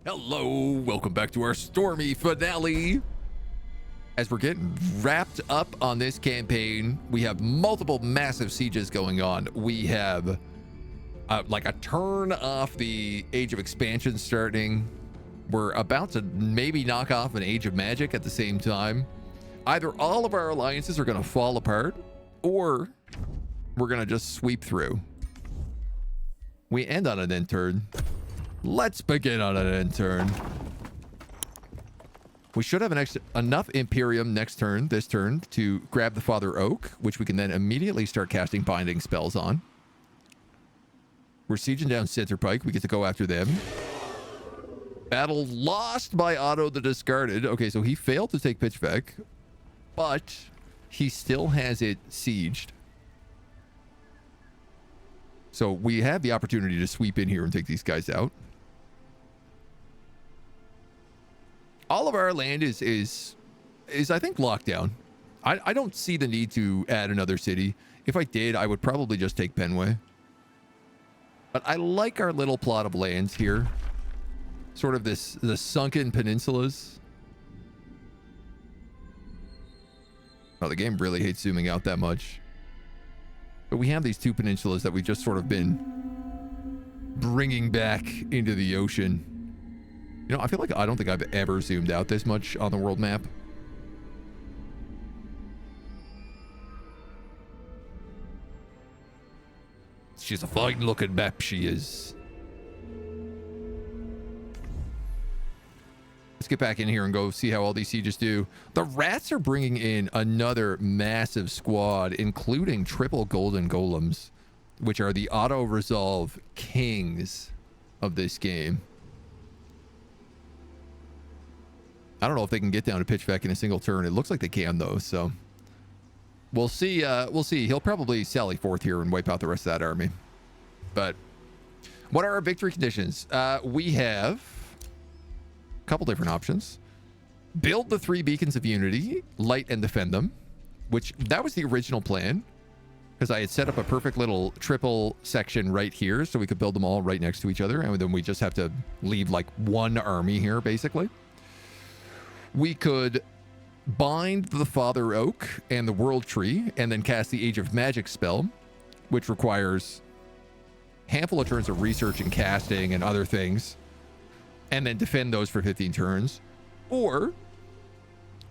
Hello, welcome back to our stormy finale. As we're getting wrapped up on this campaign, we have multiple massive sieges going on. We have like a turn off the Age of Expansion starting. We're about to maybe knock off an Age of Magic at the same time. Either all of our alliances are going to fall apart, or we're going to just sweep through. We end on an end turn. Let's begin on an end turn. We should have enough Imperium this turn, to grab the Father Oak, which we can then immediately start casting binding spells on. We're sieging down Centerpike. We get to go after them. Battle lost by Otto the Discarded. Okay, so he failed to take Pitchback, but he still has it sieged. So we have the opportunity to sweep in here and take these guys out. All of our land is I think locked down. I don't see the need to add another city. If I did, I would probably just take Penway. But I like our little plot of lands here. Sort of the sunken peninsulas. Oh, the game really hates zooming out that much. But we have these two peninsulas that we've just sort of been bringing back into the ocean. You know, I feel like I don't think I've ever zoomed out this much on the world map. She's a fine looking map, she is. Let's get back in here and go see how all these sieges do. The rats are bringing in another massive squad, including triple golden golems, which are the auto-resolve kings of this game. I don't know if they can get down to Pitchback in a single turn. It looks like they can, though, so we'll see. We'll see. He'll probably sally forth here and wipe out the rest of that army. But what are our victory conditions? We have a couple different options. Build the 3 beacons of unity, light and defend them, which that was the original plan, because I had set up a perfect little triple section right here so we could build them all right next to each other, and then we just have to leave like one army here, basically. We could bind the Father Oak and the World Tree and then cast the Age of Magic spell, which requires a handful of turns of research and casting and other things, and then defend those for 15 turns. Or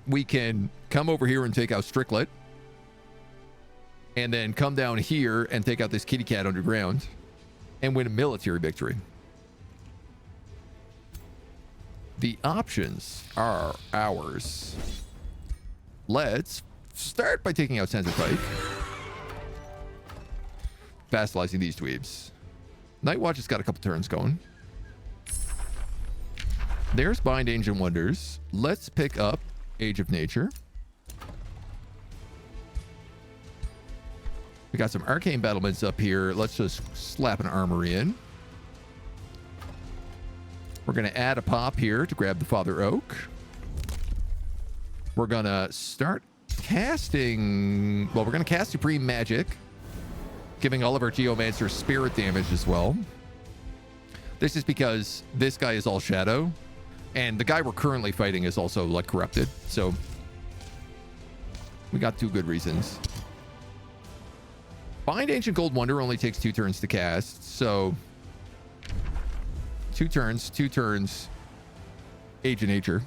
we can come over here and take out Stricklet, and then come down here and take out this kitty cat underground and win a military victory. The options are ours. Let's start by taking out Centerpike. Vassalizing these dweebs. Nightwatch has got a couple turns going. There's Bind Ancient Wonders. Let's pick up Age of Nature. We got some arcane battlements up here. Let's just slap an armory in. We're going to add a pop here to grab the Father Oak. We're going to start casting... Well, we're going to cast Supreme Magic, giving all of our Geomancers spirit damage as well. This is because this guy is all shadow, and the guy we're currently fighting is also, like, corrupted. So we got 2 good reasons. Bind Ancient Gold Wonder only takes 2 turns to cast, so... 2 turns, Age of Nature.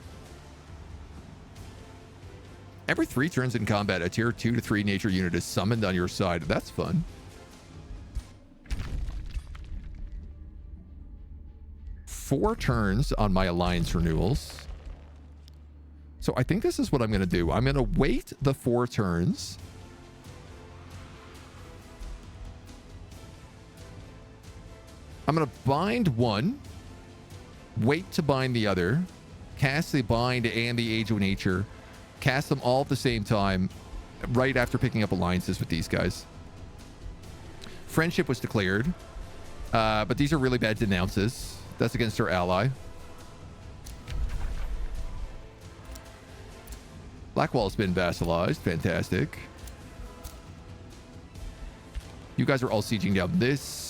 Every 3 turns in combat, a tier 2 to 3 nature unit is summoned on your side. That's fun. Four turns on my alliance renewals. So I think this is what I'm going to do. I'm going to wait the 4 turns. I'm going to bind 1. Wait to bind the other, cast the bind and the Age of Nature, cast them all at the same time, right after picking up alliances with these guys. Friendship was declared, but these are really bad denounces. That's against our ally. Blackwall's been vassalized. Fantastic. You guys are all sieging down this.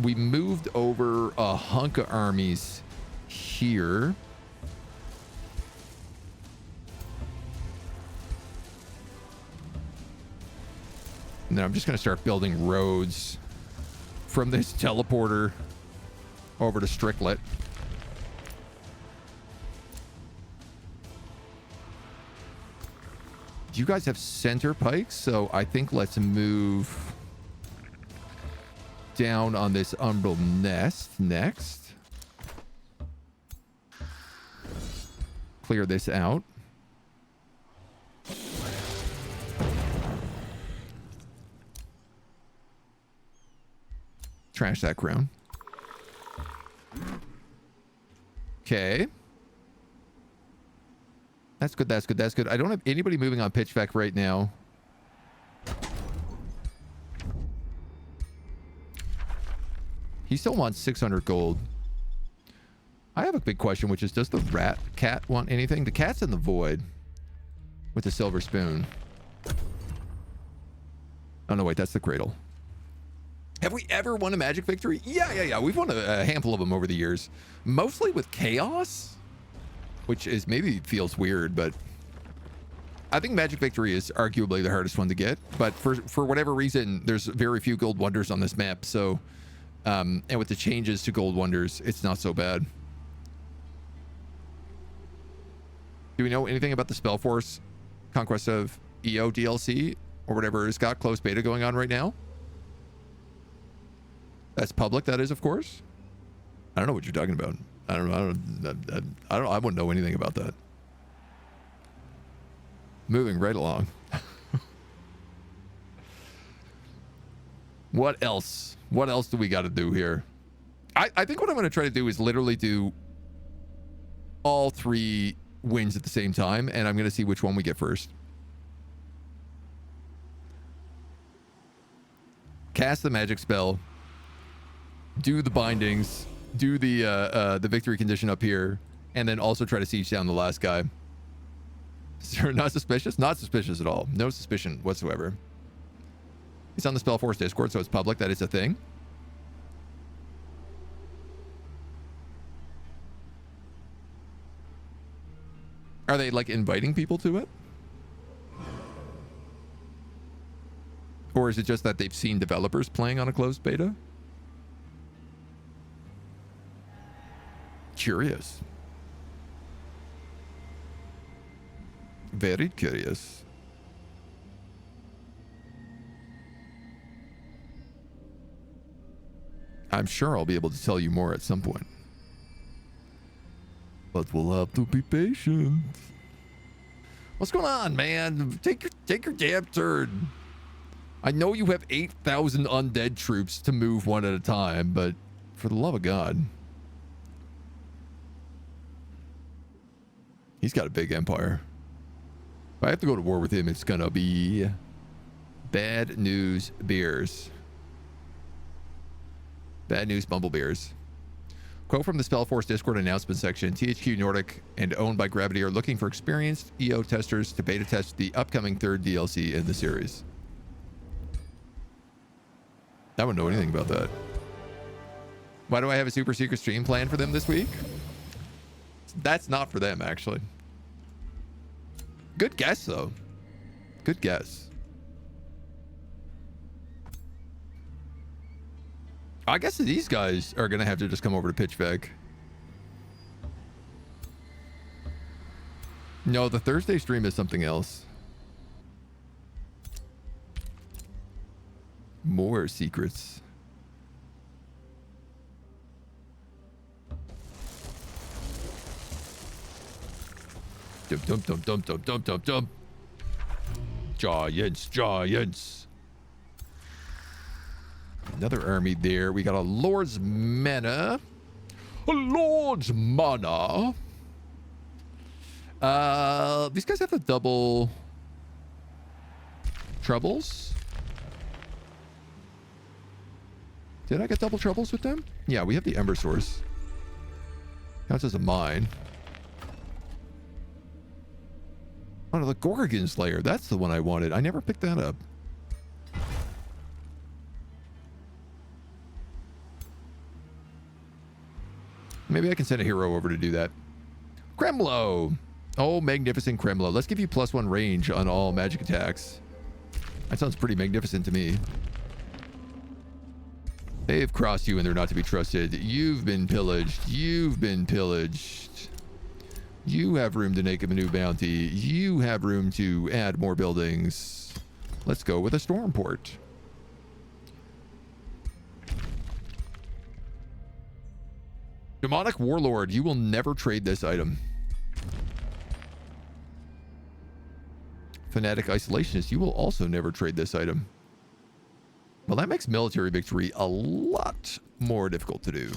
We moved over a hunk of armies here. And then I'm just going to start building roads from this teleporter over to Stricklet. Do you guys have center pikes? So I think let's move down on this umbral nest next. Clear this out. Trash that crown. Okay. That's good, that's good, that's good. I don't have anybody moving on pitch vac right now. He still wants 600 gold. I have a big question, which is, does the rat cat want anything? The cat's in the void with the silver spoon. Oh, no, wait, that's the cradle. Have we ever won a magic victory? Yeah. We've won a handful of them over the years. Mostly with chaos, which is maybe feels weird, but I think magic victory is arguably the hardest one to get. But for whatever reason, there's very few gold wonders on this map. So, and with the changes to gold wonders, it's not so bad. Do we know anything about the Spellforce Conquest of EO DLC or whatever has got closed beta going on right now? That's public, that is, of course. I don't know what you're talking about. I wouldn't know anything about that. Moving right along. What else? What else do we got to do here? I think what I'm going to try to do is literally do all 3 wins at the same time, and I'm going to see which one we get first. Cast the magic spell. Do the bindings. Do the victory condition up here, and then also try to siege down the last guy. Sir, not suspicious? Not suspicious at all. No suspicion whatsoever. It's on the Spellforce Discord, so it's public. That is a thing. Are they like inviting people to it? Or is it just that they've seen developers playing on a closed beta? Curious. Very curious. I'm sure I'll be able to tell you more at some point. But we'll have to be patient. What's going on, man? Take your damn turn. I know you have 8,000 undead troops to move one at a time, but for the love of God. He's got a big empire. If I have to go to war with him, it's gonna be bad news beers. Bad news bumblebeers. Quote from the Spellforce Discord announcement section: THQ Nordic and owned by Gravity are looking for experienced EO testers to beta test the upcoming 3rd DLC in the series. I wouldn't know anything about that. Why do I have a super secret stream planned for them this week? That's not for them, actually. Good guess, though. Good guess. I guess these guys are going to have to just come over to pitch vac. No, the Thursday stream is something else. More secrets. Dump. Giants. Another army there. We got a Lord's Mana. These guys have the double troubles. Did I get double troubles with them? Yeah, we have the Ember Source. Counts as a mine. Oh no, the Gorgon Slayer. That's the one I wanted. I never picked that up. Maybe I can send a hero over to do that. Kremlo. Oh, magnificent Kremlo. Let's give you +1 range on all magic attacks. That sounds pretty magnificent to me. They've crossed you and they're not to be trusted. You've been pillaged. You've been pillaged. You have room to make a new bounty. You have room to add more buildings. Let's go with a storm port. Demonic Warlord, you will never trade this item. Fanatic Isolationist, you will also never trade this item. Well, that makes military victory a lot more difficult to do.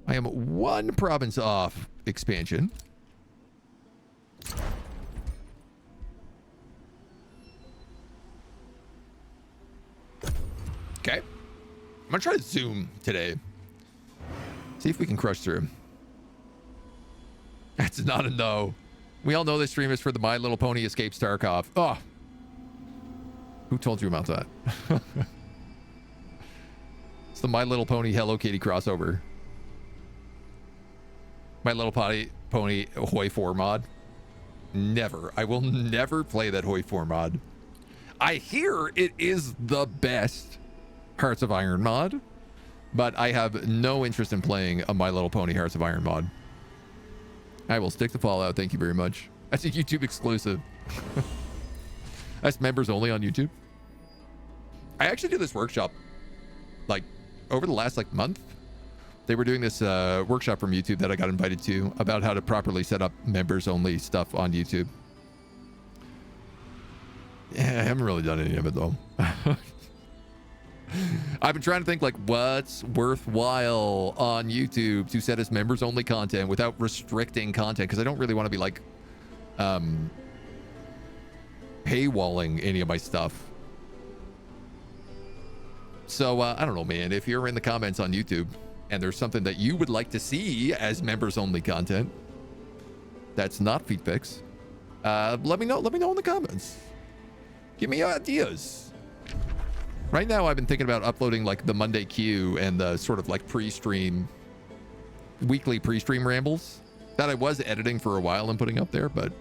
I am 1 province off expansion. Okay. I'm going to try to zoom today. See if we can crush through. That's not a no. We all know this stream is for the My Little Pony Escapes Tarkov. Oh. Who told you about that? It's the My Little Pony Hello Kitty crossover. My Little Pony Hoi 4 mod. Never. I will never play that Hoi 4 mod. I hear it is the best Hearts of Iron mod, but I have no interest in playing a My Little Pony Hearts of Iron mod. I will stick to Fallout. Thank you very much. That's a YouTube exclusive. That's members only on YouTube. I actually did this workshop like over the last month. They were doing this workshop from YouTube that I got invited to about how to properly set up members only stuff on YouTube. Yeah, I haven't really done any of it though. I've been trying to think what's worthwhile on YouTube to set as members only content without restricting content, because I don't really want to be paywalling any of my stuff. So I don't know, man. If you're in the comments on YouTube and there's something that you would like to see as members only content that's not FeedFix, let me know. Let me know in the comments. Give me ideas. Right now, I've been thinking about uploading the Monday queue and the sort of pre-stream, weekly pre-stream rambles that I was editing for a while and putting up there, but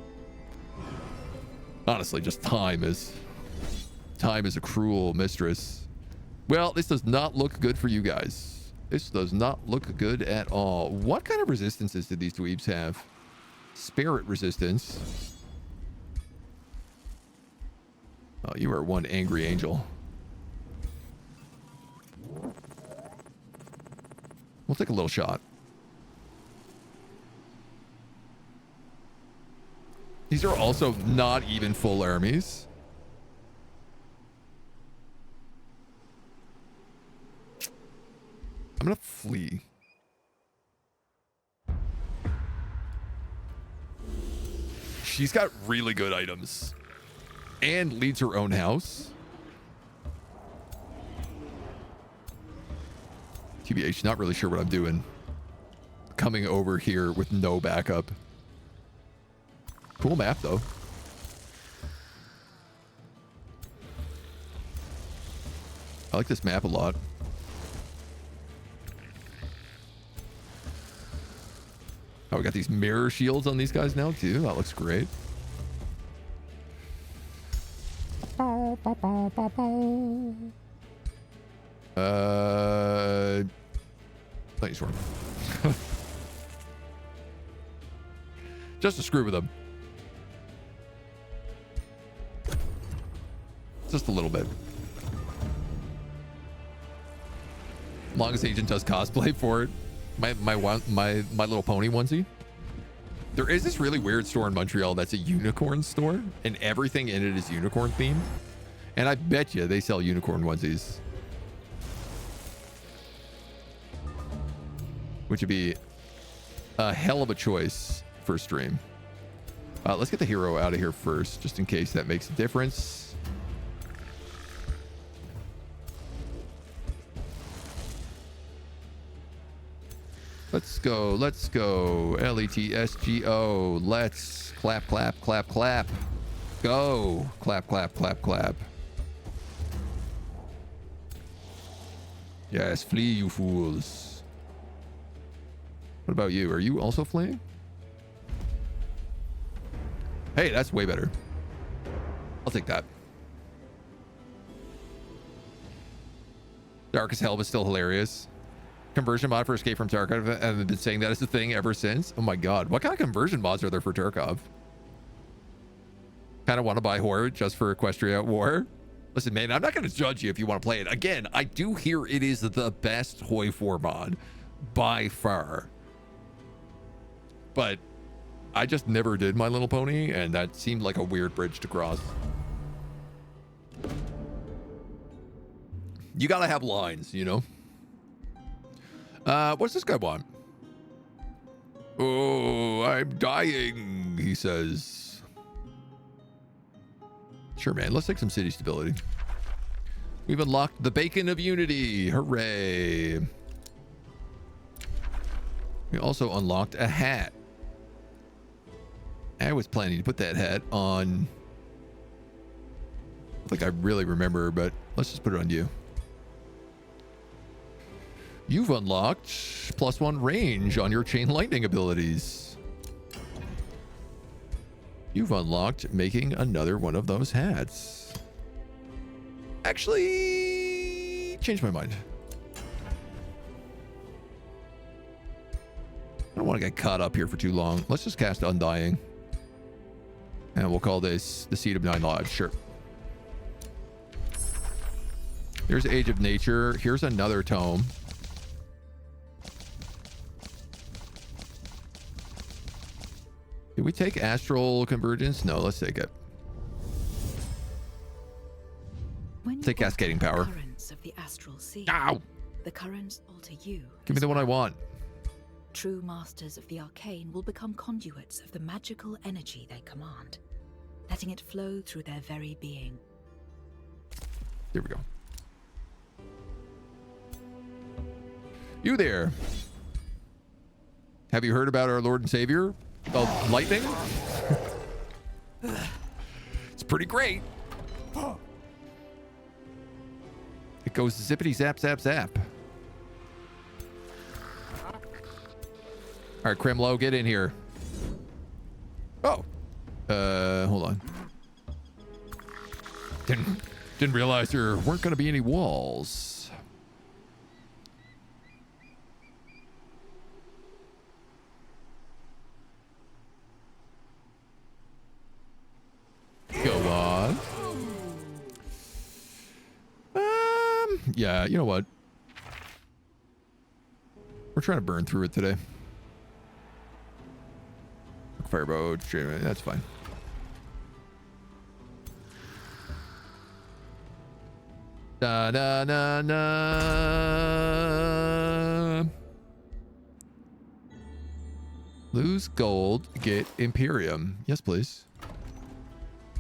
honestly, just time is a cruel mistress. Well, this does not look good for you guys. This does not look good at all. What kind of resistances did these dweebs have? Spirit resistance. Oh, you are one angry angel. We'll take a little shot. These are also not even full armies. I'm gonna flee. She's got really good items and leads her own house. TBH, not really sure what I'm doing. Coming over here with no backup. Cool map, though. I like this map a lot. Oh, we got these mirror shields on these guys now, too. That looks great. Thanks, Storm. Just to screw with them. Just a little bit. As long as Agent does cosplay for it. My Little Pony onesie. There is this really weird store in Montreal that's a unicorn store, and everything in it is unicorn themed. And I bet you they sell unicorn onesies. Which would be a hell of a choice for stream. Let's get the hero out of here first, just in case that makes a difference. Let's go, let's go. LETSGO. Let's clap, clap, clap, clap. Go. Clap, clap, clap, clap. Yes, flee, you fools. What about you? Are you also fleeing? Hey, that's way better. I'll take that. Dark as Hell was still hilarious. Conversion mod for Escape from Tarkov, and I've been saying that as a thing ever since. Oh my god. What kind of conversion mods are there for Tarkov? Kind of want to buy Horde just for Equestria War. Listen, man, I'm not going to judge you if you want to play it. Again, I do hear it is the best Hoi 4 mod by far. But I just never did My Little Pony, and that seemed like a weird bridge to cross. You gotta have lines, you know? What's this guy want? Oh, I'm dying, he says. Sure, man. Let's take some city stability. We've unlocked the Beacon of Unity. Hooray. We also unlocked a hat. I was planning to put that hat on... I think I really remember, but let's just put it on you. You've unlocked +1 range on your chain lightning abilities. You've unlocked making another one of those hats. Actually, changed my mind. I don't want to get caught up here for too long. Let's just cast Undying. And we'll call this the Seed of Nine Lives. Sure. Here's Age of Nature. Here's another tome. Did we take Astral Convergence? No, let's take it. Take Cascading Power. Currents of the astral sea. Ow! The currents alter you. Give me the one I want. True masters of the arcane will become conduits of the magical energy they command, letting it flow through their very being. There we go. You there. Have you heard about our Lord and Savior? Oh, lightning? It's pretty great. It goes zippity zap zap zap. All right, Kremlo, get in here. Oh. Hold on. Didn't realize there weren't going to be any walls. Go on. Yeah, you know what? We're trying to burn through it today. Fireboat, that's fine. Da da da da. Lose gold, get Imperium. Yes, please.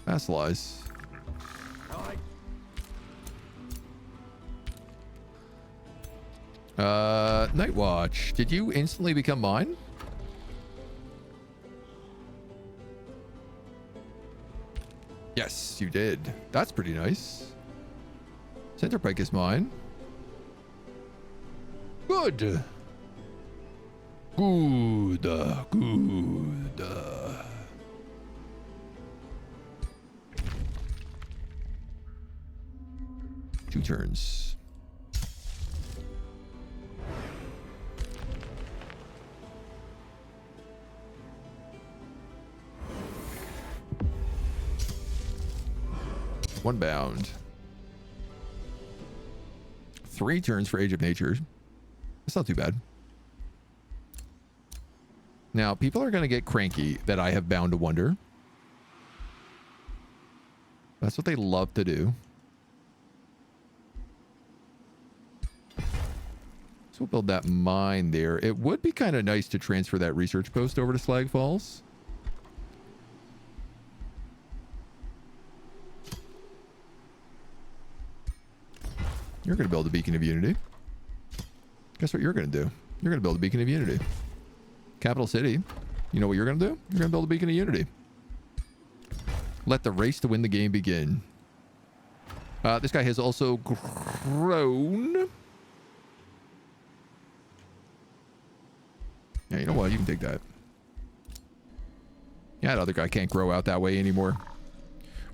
Vassalize. Night Watch. Did you instantly become mine? Yes, you did. That's pretty nice. Center Pike is mine. Good. Good. Good. 2 turns. One bound. 3 turns for Age of Nature. That's not too bad. Now, people are going to get cranky that I have Bound to Wonder. That's what they love to do. So we'll build that mine there. It would be kind of nice to transfer that research post over to Slag Falls. You're going to build a Beacon of Unity. Guess what you're going to do? You're going to build a Beacon of Unity. Capital City. You know what you're going to do? You're going to build a Beacon of Unity. Let the race to win the game begin. This guy has also grown. Yeah, you know what? You can take that. Yeah, that other guy can't grow out that way anymore.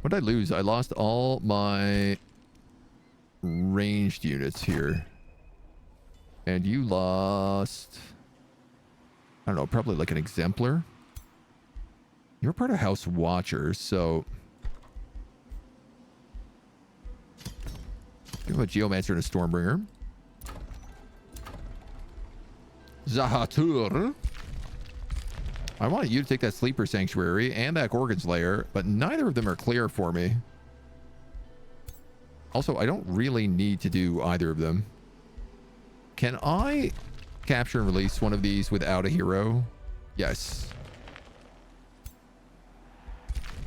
What did I lose? I lost all my ranged units here. And you lost... I don't know, probably like an exemplar. You're part of House Watchers, so... Give him a Geomancer and a Stormbringer. Zahatur. I want you to take that Sleeper Sanctuary and that Gorgon's Lair, but neither of them are clear for me. Also, I don't really need to do either of them. Can I capture and release one of these without a hero? Yes.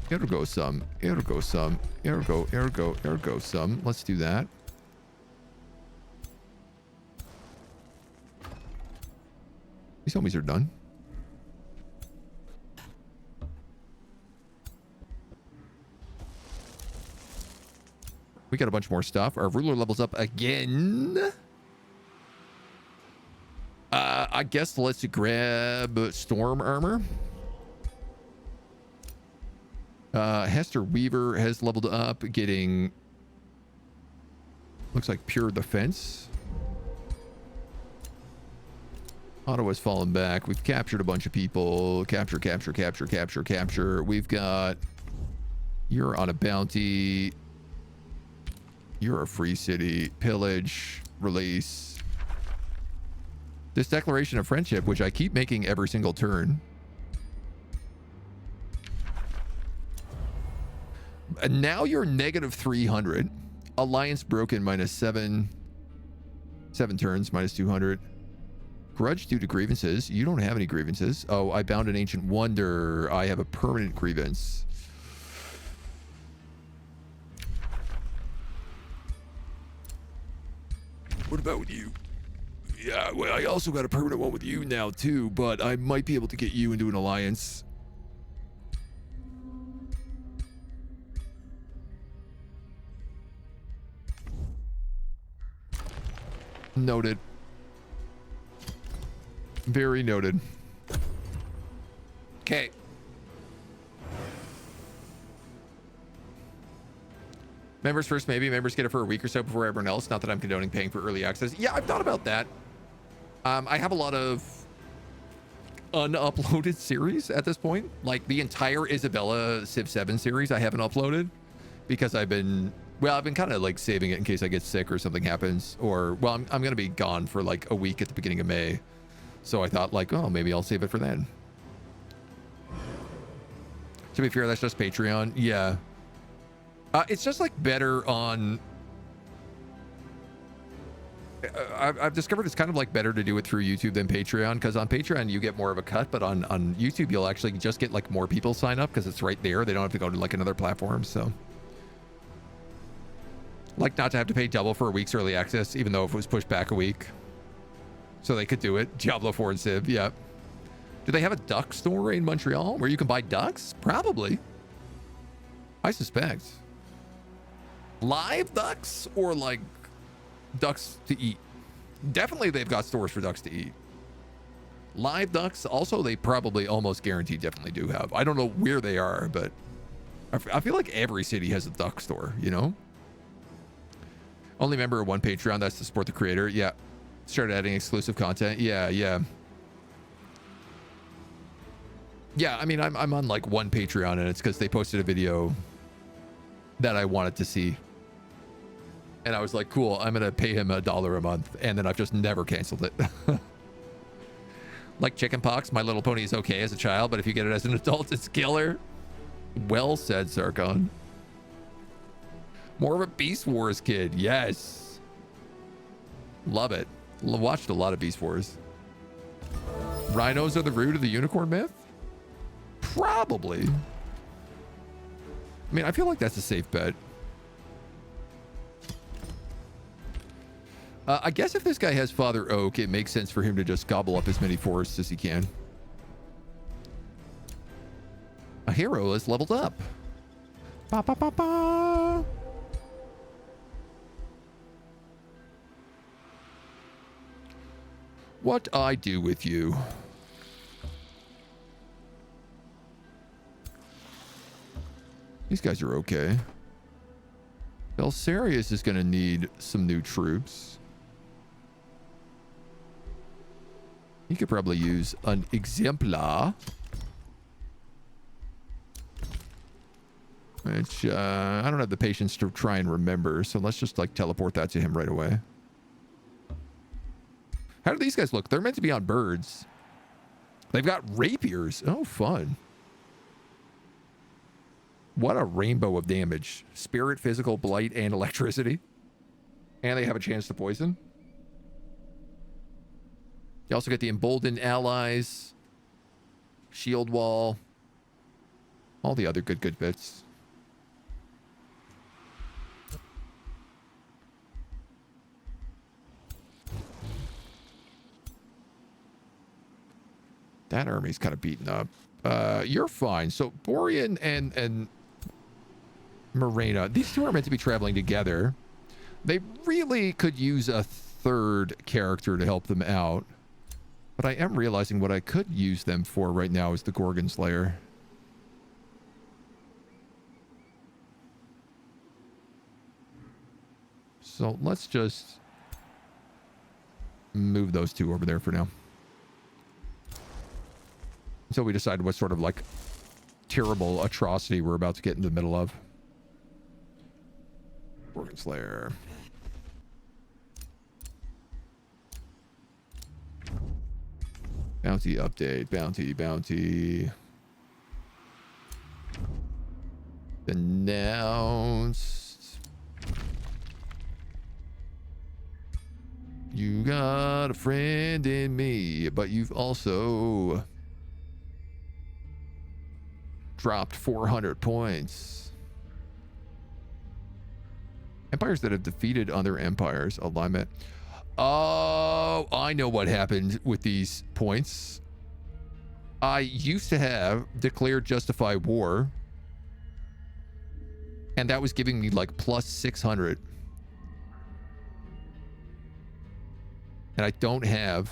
It'll go some. It'll go some. It'll go some. Let's do that. These homies are done. We got a bunch more stuff. Our ruler levels up again. I guess let's grab Storm Armor. Hester Weaver has leveled up, getting... Looks like Pure Defense. Ottawa's fallen back. We've captured a bunch of people. Capture. We've got... You're on a bounty. You're a free city. Pillage. Release. This declaration of friendship, which I keep making every single turn. And now you're negative 300. Alliance broken -7. 7 turns, -200. Grudge due to grievances. You don't have any grievances. Oh, I bound an ancient wonder. I have a permanent grievance. What about with you? Yeah, well, I also got a permanent one with you now too, but I might be able to get you into an alliance. Noted. Very noted. Okay. Members first, maybe. Members get it for a week or so before everyone else. Not that I'm condoning paying for early access. Yeah, I've thought about that. I have a lot of unuploaded series at this point. Like the entire Isabella Civ 7 series I haven't uploaded because I've been kind of like saving it in case I get sick or something happens. Or, well, I'm going to be gone for like a week at the beginning of May. So I thought like, oh, maybe I'll save it for then. To be fair, that's just Patreon. Yeah. It's just like better on... I've discovered it's kind of like better to do it through YouTube than Patreon, because on Patreon you get more of a cut, but on YouTube you'll actually just get like more people sign up because it's right there. They don't have to go to like another platform. So like not to have to pay double for a week's early access, even though if it was pushed back a week. So they could do it. Diablo 4 and Civ, yeah. Do they have a duck store in Montreal where you can buy ducks? Probably. I suspect. Live ducks or like ducks to eat? Definitely they've got stores for ducks to eat. Live ducks, also they probably almost guaranteed definitely do have. I don't know where they are, but I feel like every city has a duck store, you know? Only member of one Patreon, that's to support the creator. Yeah. Started adding exclusive content. Yeah. Yeah, I mean, I'm on like one Patreon and it's because they posted a video that I wanted to see. And I was like, cool, I'm going to pay him $1 a month. And then I've just never canceled it. Like chickenpox, My Little Pony is okay as a child, but if you get it as an adult, it's killer. Well said, Sarkon. More of a Beast Wars kid. Yes. Love it. Watched a lot of Beast Wars. Rhinos are the root of the unicorn myth? Probably. I mean, I feel like that's a safe bet. I guess if this guy has Father Oak, it makes sense for him to just gobble up as many forests as he can. A hero is leveled up. Ba, ba, ba, ba. What I do with you? These guys are okay. Belsarius is going to need some new troops. He could probably use an exemplar. Which, I don't have the patience to try and remember, so let's just, like, teleport that to him right away. How do these guys look? They're meant to be on birds. They've got rapiers. Oh, fun. What a rainbow of damage. Spirit, physical, blight, and electricity. And they have a chance to poison. You also get the emboldened allies. Shield wall. All the other good bits. That army's kind of beaten up. You're fine. So Borean and Morena, these two are meant to be traveling together. They really could use a third character to help them out. But I am realizing what I could use them for right now is the Gorgon Slayer. So let's just move those two over there for now. Until we decide what sort of, like, terrible atrocity we're about to get into the middle of. Gorgon Slayer. Bounty update. Bounty. Announced. You got a friend in me, but you've also dropped 400 points. Empires that have defeated other empires. Alignment. Oh, I know what happened with these points. I used to have declared justify war. And that was giving me like plus 600. And I don't have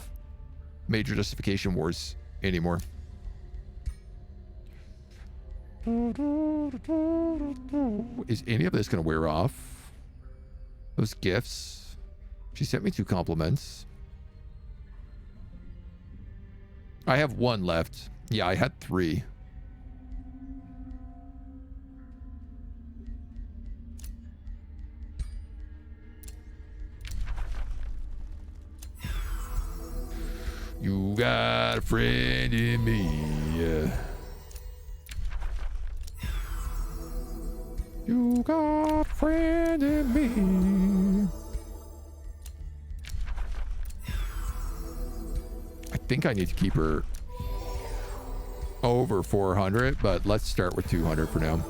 major justification wars anymore. Is any of this going to wear off? Those gifts. She sent me 2 compliments. I have 1 left. Yeah, I had 3. You got a friend in me. You got a friend in me. I think I need to keep her over 400, but let's start with 200 for now.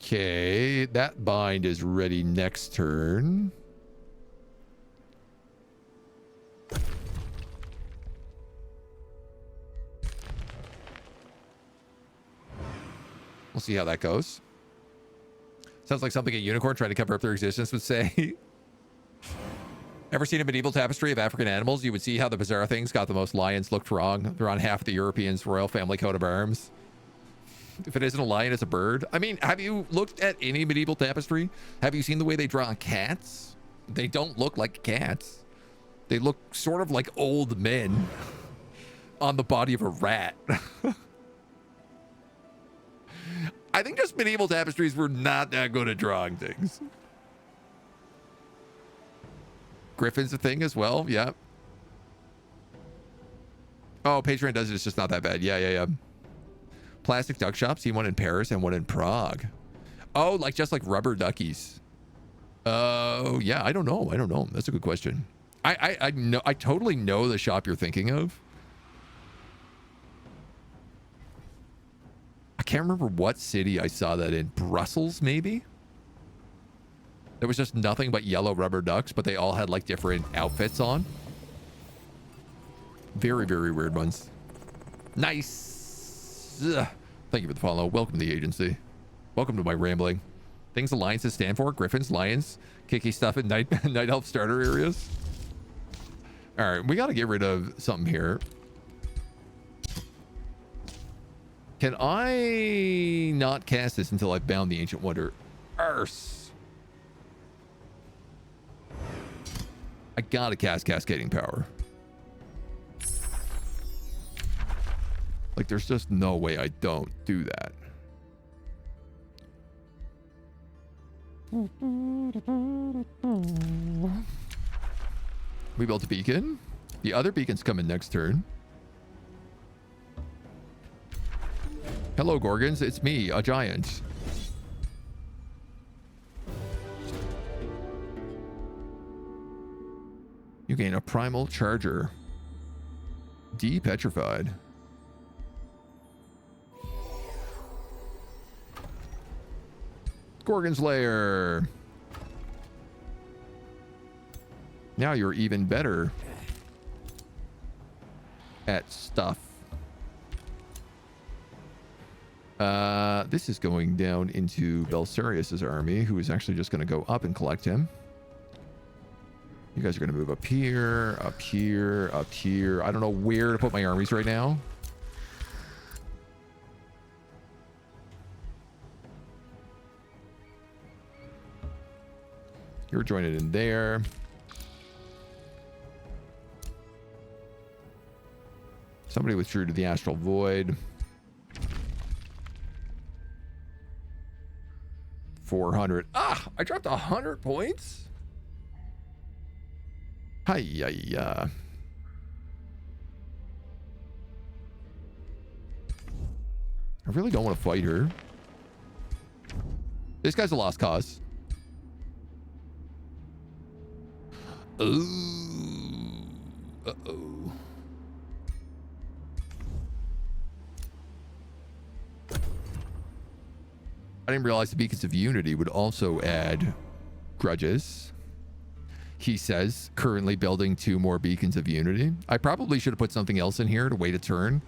Okay, that bind is ready next turn. We'll see how that goes. Sounds like something a unicorn trying to cover up their existence would say. Ever seen a medieval tapestry of African animals? You would see how the bizarre things got the most lions looked wrong. They're on half of the Europeans' royal family coat of arms. If it isn't a lion, it's a bird. I mean, have you looked at any medieval tapestry? Have you seen the way they draw cats? They don't look like cats. They look sort of like old men on the body of a rat. I think just medieval tapestries were not that good at drawing things. Griffin's a thing as well. Yeah. Oh, Patreon does it. It's just not that bad. Yeah. Plastic duck shops. See one in Paris and one in Prague. Oh, like just like rubber duckies. Oh, yeah. I don't know. That's a good question. I know. I totally know the shop you're thinking of. I can't remember what city I saw that in. Brussels, maybe? There was just nothing but yellow rubber ducks, but they all had like different outfits on. Very, very weird ones. Nice. Ugh. Thank you for the follow. Welcome to the agency. Welcome to my rambling. Things alliances stand for: Griffins, Lions, Kiki stuff, and Night Elf starter areas. All right, we got to get rid of something here. Can I not cast this until I've bound the Ancient Wonder? Arse. I gotta cast Cascading Power. Like, there's just no way I don't do that. We built a beacon. The other beacon's coming next turn. Hello, Gorgons. It's me, a giant. You gain a primal charger. De-petrified. Gorgon's Lair. Now you're even better at stuff. This is going down into Belisarius's army, who is actually just going to go up and collect him. You guys are going to move up here, up here, up here. I don't know where to put my armies right now. You're joining in there. Somebody withdrew to the Astral Void. 400. Ah, I dropped 100 points. Hi-ya-ya. I really don't want to fight her. This guy's a lost cause. Ooh. Uh-oh. I didn't realize the Beacons of Unity would also add grudges. He says, currently building 2 more Beacons of Unity. I probably should have put something else in here to wait a turn,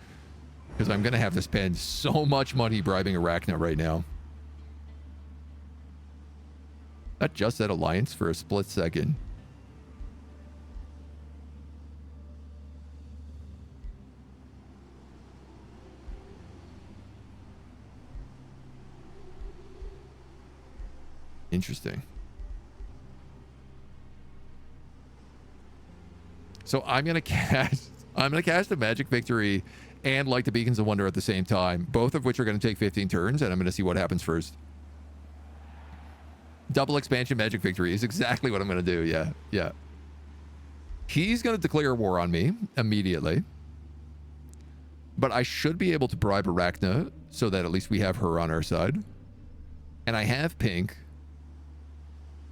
because I'm going to have to spend so much money bribing Arachna right now. That just said alliance for a split second. Interesting. So I'm gonna cast a Magic Victory and Light the Beacons of Wonder at the same time, both of which are gonna take 15 turns, and I'm gonna see what happens first. Double expansion Magic Victory is exactly what I'm gonna do. Yeah, yeah. He's gonna declare war on me immediately, but I should be able to bribe Arachna so that at least we have her on our side. And I have pink.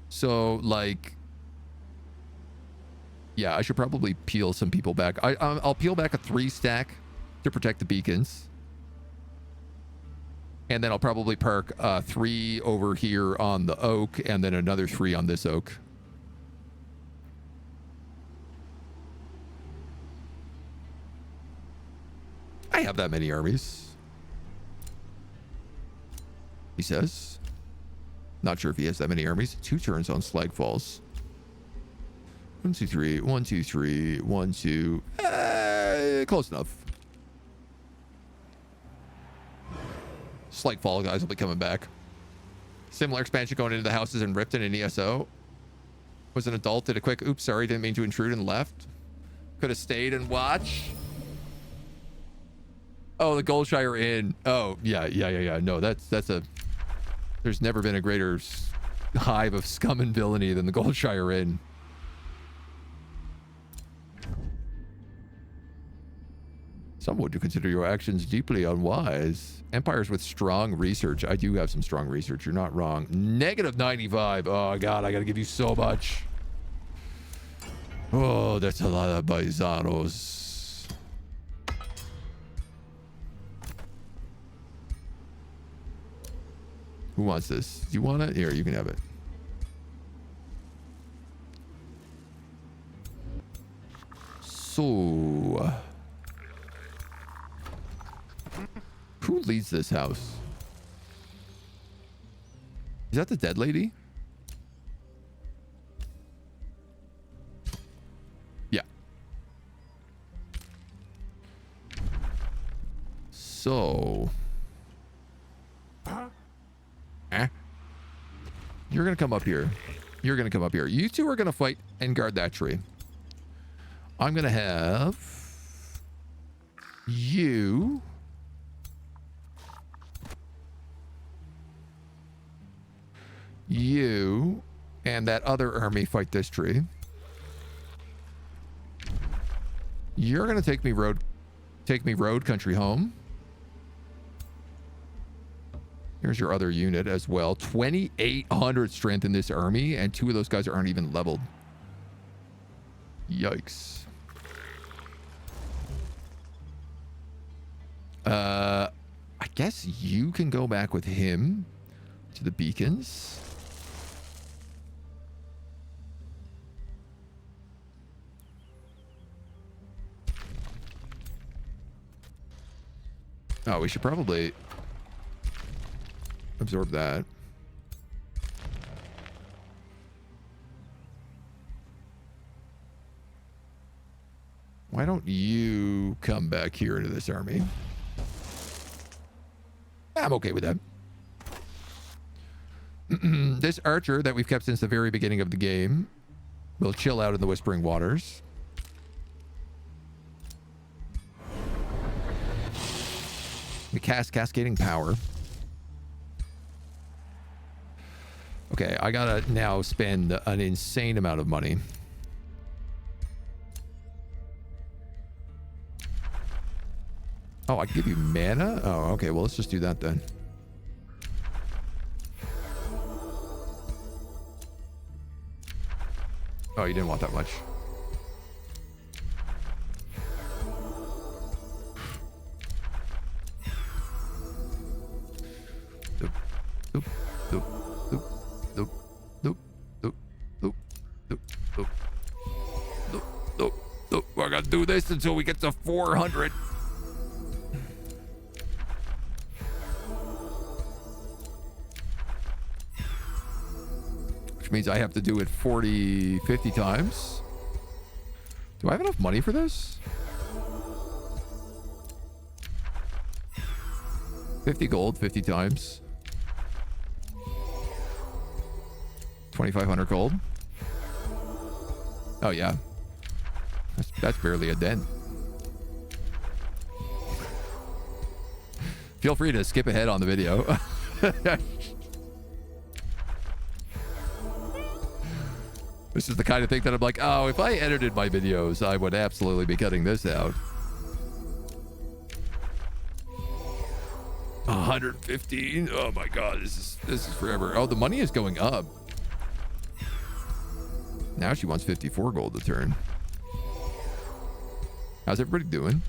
So, like, yeah, I should probably peel some people back. I'll peel back a 3 stack to protect the beacons. And then I'll probably park 3 over here on the oak and then another 3 on this oak. I have that many armies, he says. Not sure if he has that many armies. 2 turns on Slag Falls. 1, 2, 3. 1, 2, 3. 1, 2. Close enough. Slag Fall guys will be coming back. Similar expansion going into the houses in Ripton and ESO. Was an adult, did a quick, oops, sorry, didn't mean to intrude and left. Could have stayed and watched. Oh, the Goldshire Inn. Oh, yeah. No, that's a... There's never been a greater hive of scum and villainy than the Goldshire Inn. Some would consider your actions deeply unwise. Empires with strong research. I do have some strong research. You're not wrong. Negative 95. Oh, God, I got to give you so much. Oh, that's a lot of paisanos. Who wants this? Do you want it? Here, you can have it. So, who leads this house? Is that the dead lady? Yeah. So... You're going to come up here. You're going to come up here. You two are going to fight and guard that tree. I'm going to have... you... you... and that other army fight this tree. You're going to take me road country home. Here's your other unit as well. 2,800 strength in this army, and 2 of those guys aren't even leveled. Yikes. I guess you can go back with him to the beacons. Oh, we should probably absorb that. Why don't you come back here into this army? I'm okay with that. This archer that we've kept since the very beginning of the game will chill out in the Whispering Waters. We cast Cascading Power. Okay, I gotta now spend an insane amount of money. Oh, I can give you mana? Oh, okay, well, let's just do that then. Oh, you didn't want that much. Doop, doop, doop, doop, doop, doop, doop, doop, doop, doop, doop, doop. We're gonna do this until we get to 400. Which means I have to do it 40, 50 times. Do I have enough money for this? 50 gold, 50 times. 2,500 gold. Oh, yeah. That's barely a dent. Feel free to skip ahead on the video. This is the kind of thing that I'm like, oh, if I edited my videos, I would absolutely be cutting this out. 115. Oh my god, this is forever. Oh, the money is going up. Now she wants 54 gold a turn. How's everybody doing?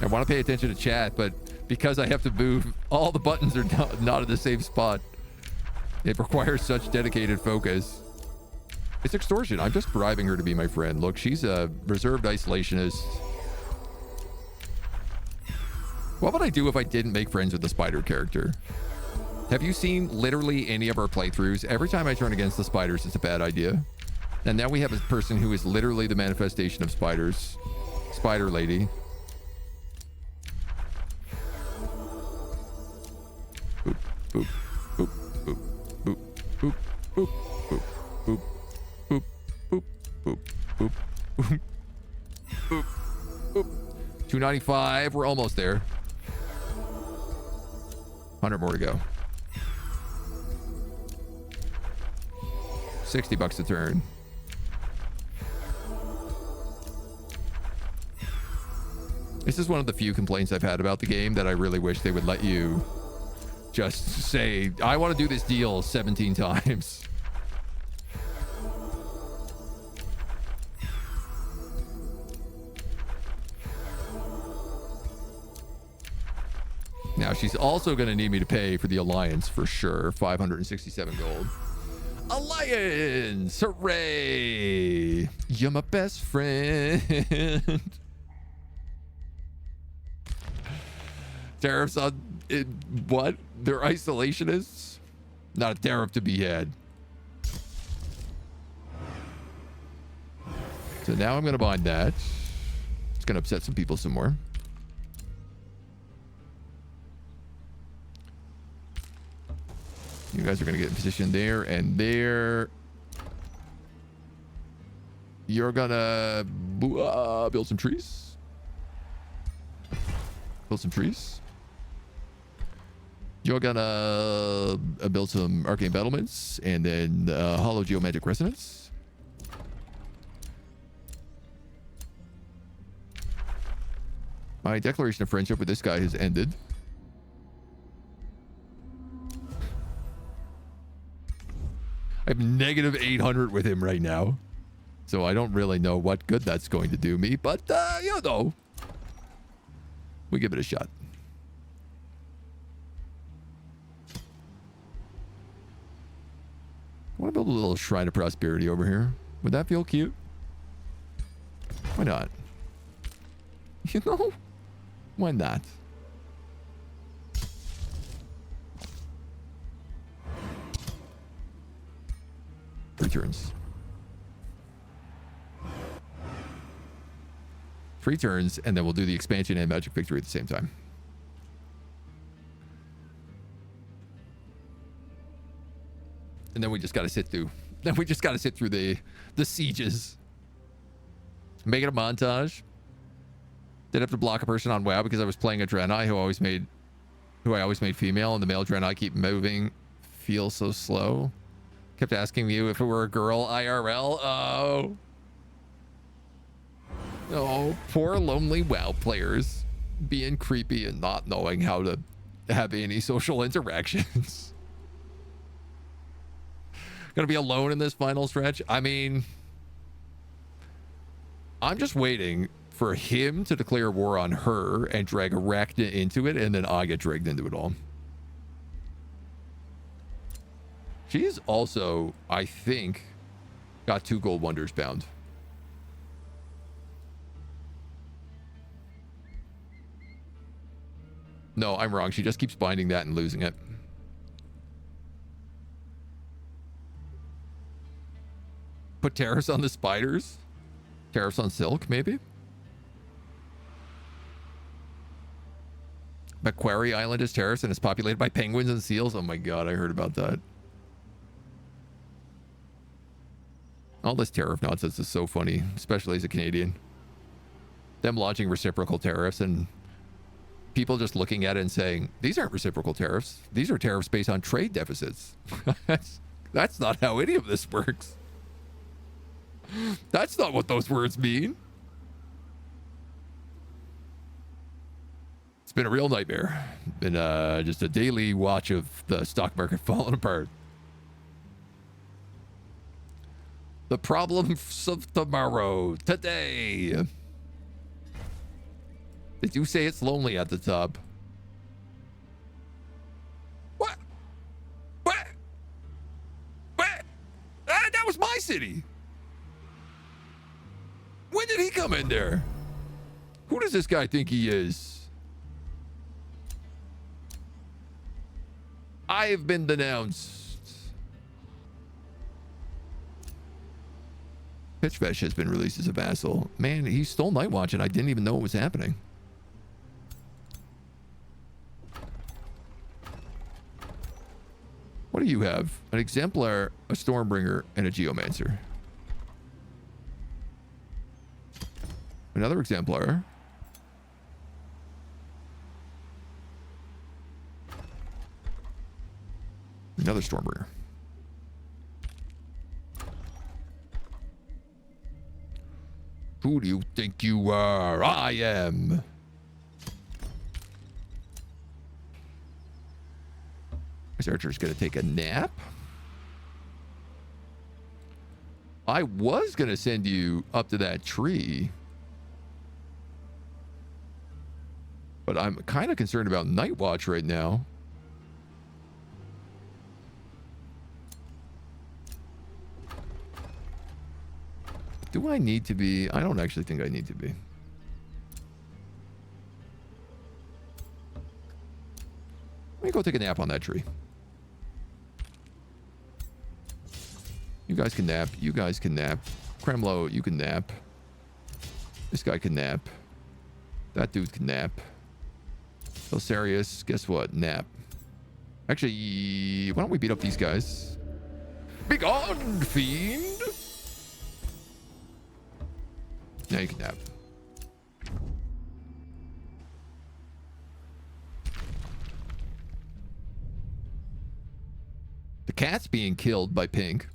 I want to pay attention to chat, but because I have to move, all the buttons are not in the same spot. It requires such dedicated focus. It's extortion. I'm just bribing her to be my friend. Look, she's a reserved isolationist. What would I do if I didn't make friends with the spider character? Have you seen literally any of our playthroughs? Every time I turn against the spiders, it's a bad idea. And now we have a person who is literally the manifestation of spiders. Spider lady. Boop, boop, boop, boop, boop, boop, boop, boop, boop, boop, boop, boop, boop, boop, boop, boop. 295. We're almost there. 100 more to go. 60 bucks a turn. This is one of the few complaints I've had about the game that I really wish they would let you just say, I want to do this deal 17 times. Now, she's also going to need me to pay for the Alliance for sure. 567 gold. Alliance! Hooray! You're my best friend. Tariffs on what? They're isolationists? Not a tariff to be had. So now I'm going to bind that. It's going to upset some people some more. You guys are going to get in position there and there. You're going to build some trees. Build some trees. You're going to build some arcane battlements and then hollow geomagic resonance. My declaration of friendship with this guy has ended. I have negative 800 with him right now. So I don't really know what good that's going to do me. But, you know, we give it a shot. I want to build a little shrine of prosperity over here. Would that feel cute? Why not? You know? Why not? Three turns. 3 turns, and then we'll do the expansion and magic victory at the same time. And then we just got to sit through. Then we just got to sit through the sieges. Make it a montage. Did have to block a person on WoW because I was playing a Draenei who I always made female, and the male Draenei keep moving. Feel so slow. Kept asking you if it were a girl IRL. Oh. Oh, poor lonely WoW players being creepy and not knowing how to have any social interactions. Gonna be alone in this final stretch. I mean, I'm just waiting for him to declare war on her and drag Arachna into it, and then I get dragged into it all. She's also, I think, got 2 gold wonders bound. No, I'm wrong. She just keeps binding that and losing it. Put tariffs on the spiders? Tariffs on silk, maybe? Macquarie Island is tariffs and it's populated by penguins and seals. Oh my god, I heard about that. All this tariff nonsense is so funny, especially as a Canadian. Them launching reciprocal tariffs and people just looking at it and saying, these aren't reciprocal tariffs. These are tariffs based on trade deficits. That's not how any of this works. That's not what those words mean. It's been a real nightmare. Been just a daily watch of the stock market falling apart. The problems of tomorrow, today. Did you say it's lonely at the top? What? What? What? That was my city. When did he come in there? Who does this guy think he is? I have been denounced. Pitchfesh has been released as a vassal. Man, he stole Nightwatch and I didn't even know what was happening. What do you have? An Exemplar, a Stormbringer, and a Geomancer. Another Exemplar. Another Stormbringer. Who do you think you are? I am. This archer's gonna take a nap. I was gonna send you up to that tree, but I'm kind of concerned about Nightwatch right now. Do I need to be? I don't actually think I need to be. Let me go take a nap on that tree. You guys can nap. You guys can nap. Kremlo, you can nap. This guy can nap. That dude can nap. Elsarius, guess what? Nap. Actually, why don't we beat up these guys? Be gone, fiend! Now you can nap. The cat's being killed by Pink.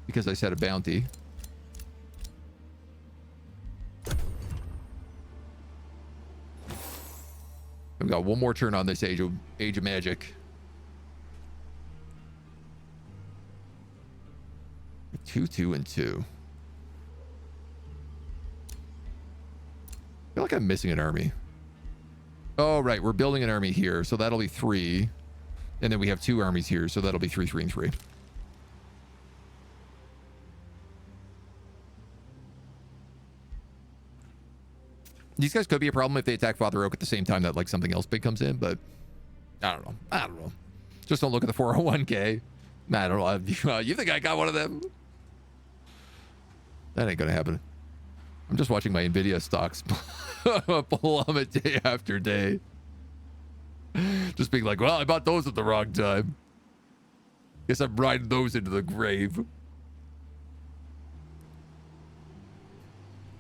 Because I set a bounty. We've got one more turn on this Age of Magic. 2, 2, and 2. I feel like I'm missing an army. Oh, right. We're building an army here. So that'll be 3. And then we have 2 armies here. So that'll be 3, 3, and 3. These guys could be a problem if they attack Father Oak at the same time that like something else big comes in, but I don't know. I don't know. Just don't look at the 401k. I don't know. You think I got one of them? That ain't gonna happen. I'm just watching my Nvidia stocks plummet day after day. Just being like, well, I bought those at the wrong time. Guess I'm riding those into the grave.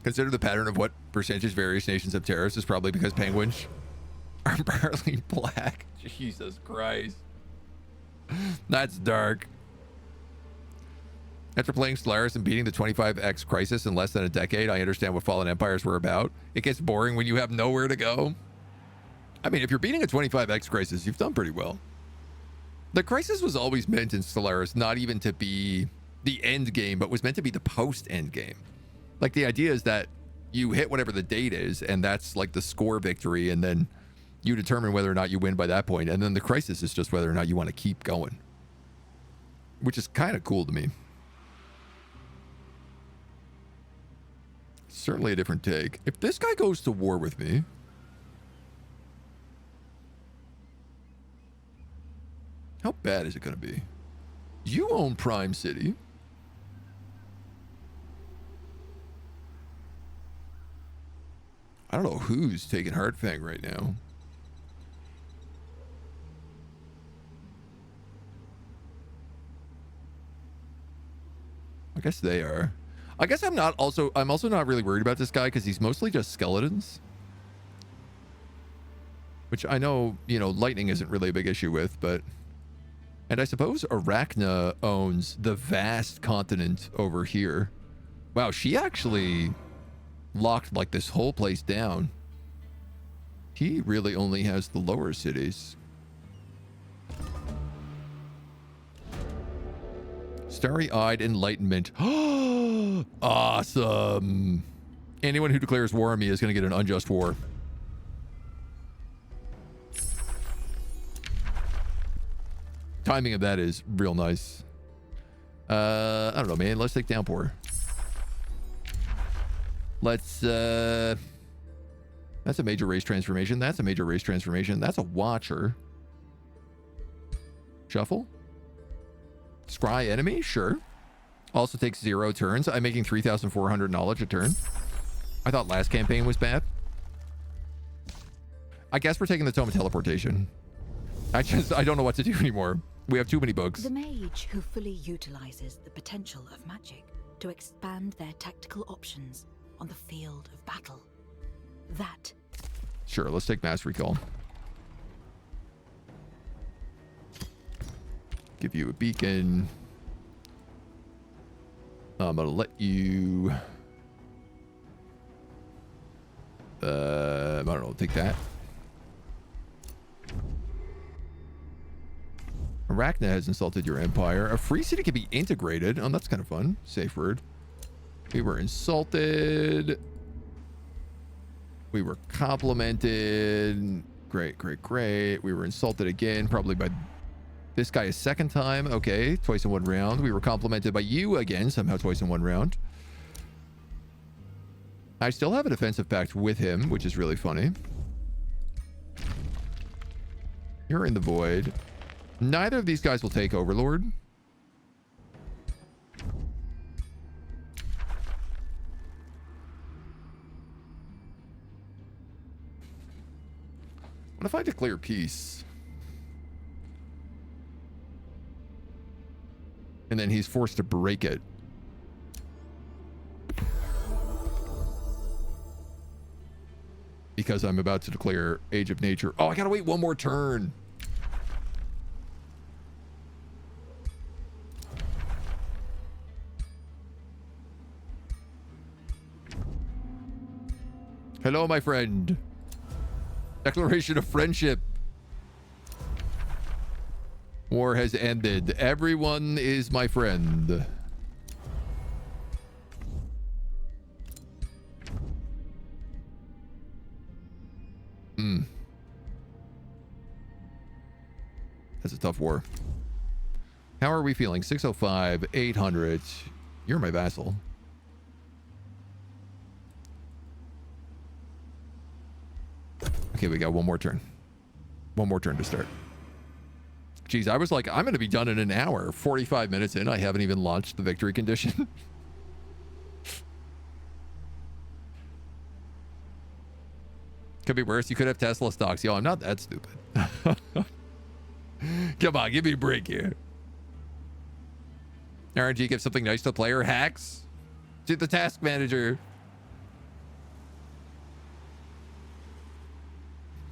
Consider the pattern of what percentage various nations have tariffs is probably because penguins are partly black. Jesus Christ. That's dark. After playing Stellaris and beating the 25x crisis in less than a decade, I understand what Fallen Empires were about. It gets boring when you have nowhere to go. I mean, if you're beating a 25x crisis, you've done pretty well. The crisis was always meant in Stellaris not even to be the end game, but was meant to be the post-end game. Like, the idea is that you hit whatever the date is, and that's like the score victory, and then you determine whether or not you win by that point, and then the crisis is just whether or not you want to keep going. Which is kind of cool to me. Certainly a different take. If this guy goes to war with me... how bad is it going to be? You own Prime City. I don't know who's taking Heartfang right now. I guess they are. I guess I'm also not really worried about this guy because he's mostly just skeletons. Which I know, you know, lightning isn't really a big issue with, but... and I suppose Arachna owns the vast continent over here. Wow, she actually locked like this whole place down. He really only has the lower cities. Starry-eyed enlightenment. Awesome. Anyone who declares war on me is going to get an unjust war. Timing of that is real nice. I don't know, man. Let's take Downpour. Let's, that's a major race transformation. That's a major race transformation. That's a Watcher. Shuffle. Scry enemy? Sure. Also takes 0 turns. I'm making 3,400 knowledge a turn. I thought last campaign was bad. I guess we're taking the Tome of Teleportation. I don't know what to do anymore. We have too many books. The mage who fully utilizes the potential of magic to expand their tactical options on the field of battle. That. Sure, let's take Mass Recall. Give you a beacon. I'm gonna let you... I don't know, take that. Arachna has insulted your empire. A free city can be integrated. Oh, that's kind of fun. Safe word. We were insulted. We were complimented. Great, great, great. We were insulted again, probably by this guy a second time. Okay, twice in one round. We were complimented by you again, somehow twice in one round. I still have a defensive pact with him, which is really funny. You're in the void. Neither of these guys will take Overlord. What if I declare peace? And then he's forced to break it. Because I'm about to declare Age of Nature. Oh, I gotta wait one more turn. Hello, my friend. Declaration of friendship. War has ended. Everyone is my friend. That's a tough war. How are we feeling? 605, 800. You're my vassal. Okay, we got one more turn. One more turn to start. Jeez, I was like, I'm going to be done in an hour. 45 minutes in, I haven't even launched the victory condition. Could be worse. You could have Tesla stocks. Yo, I'm not that stupid. Come on, give me a break here. RNG, give something nice to the player. Hacks to the task manager.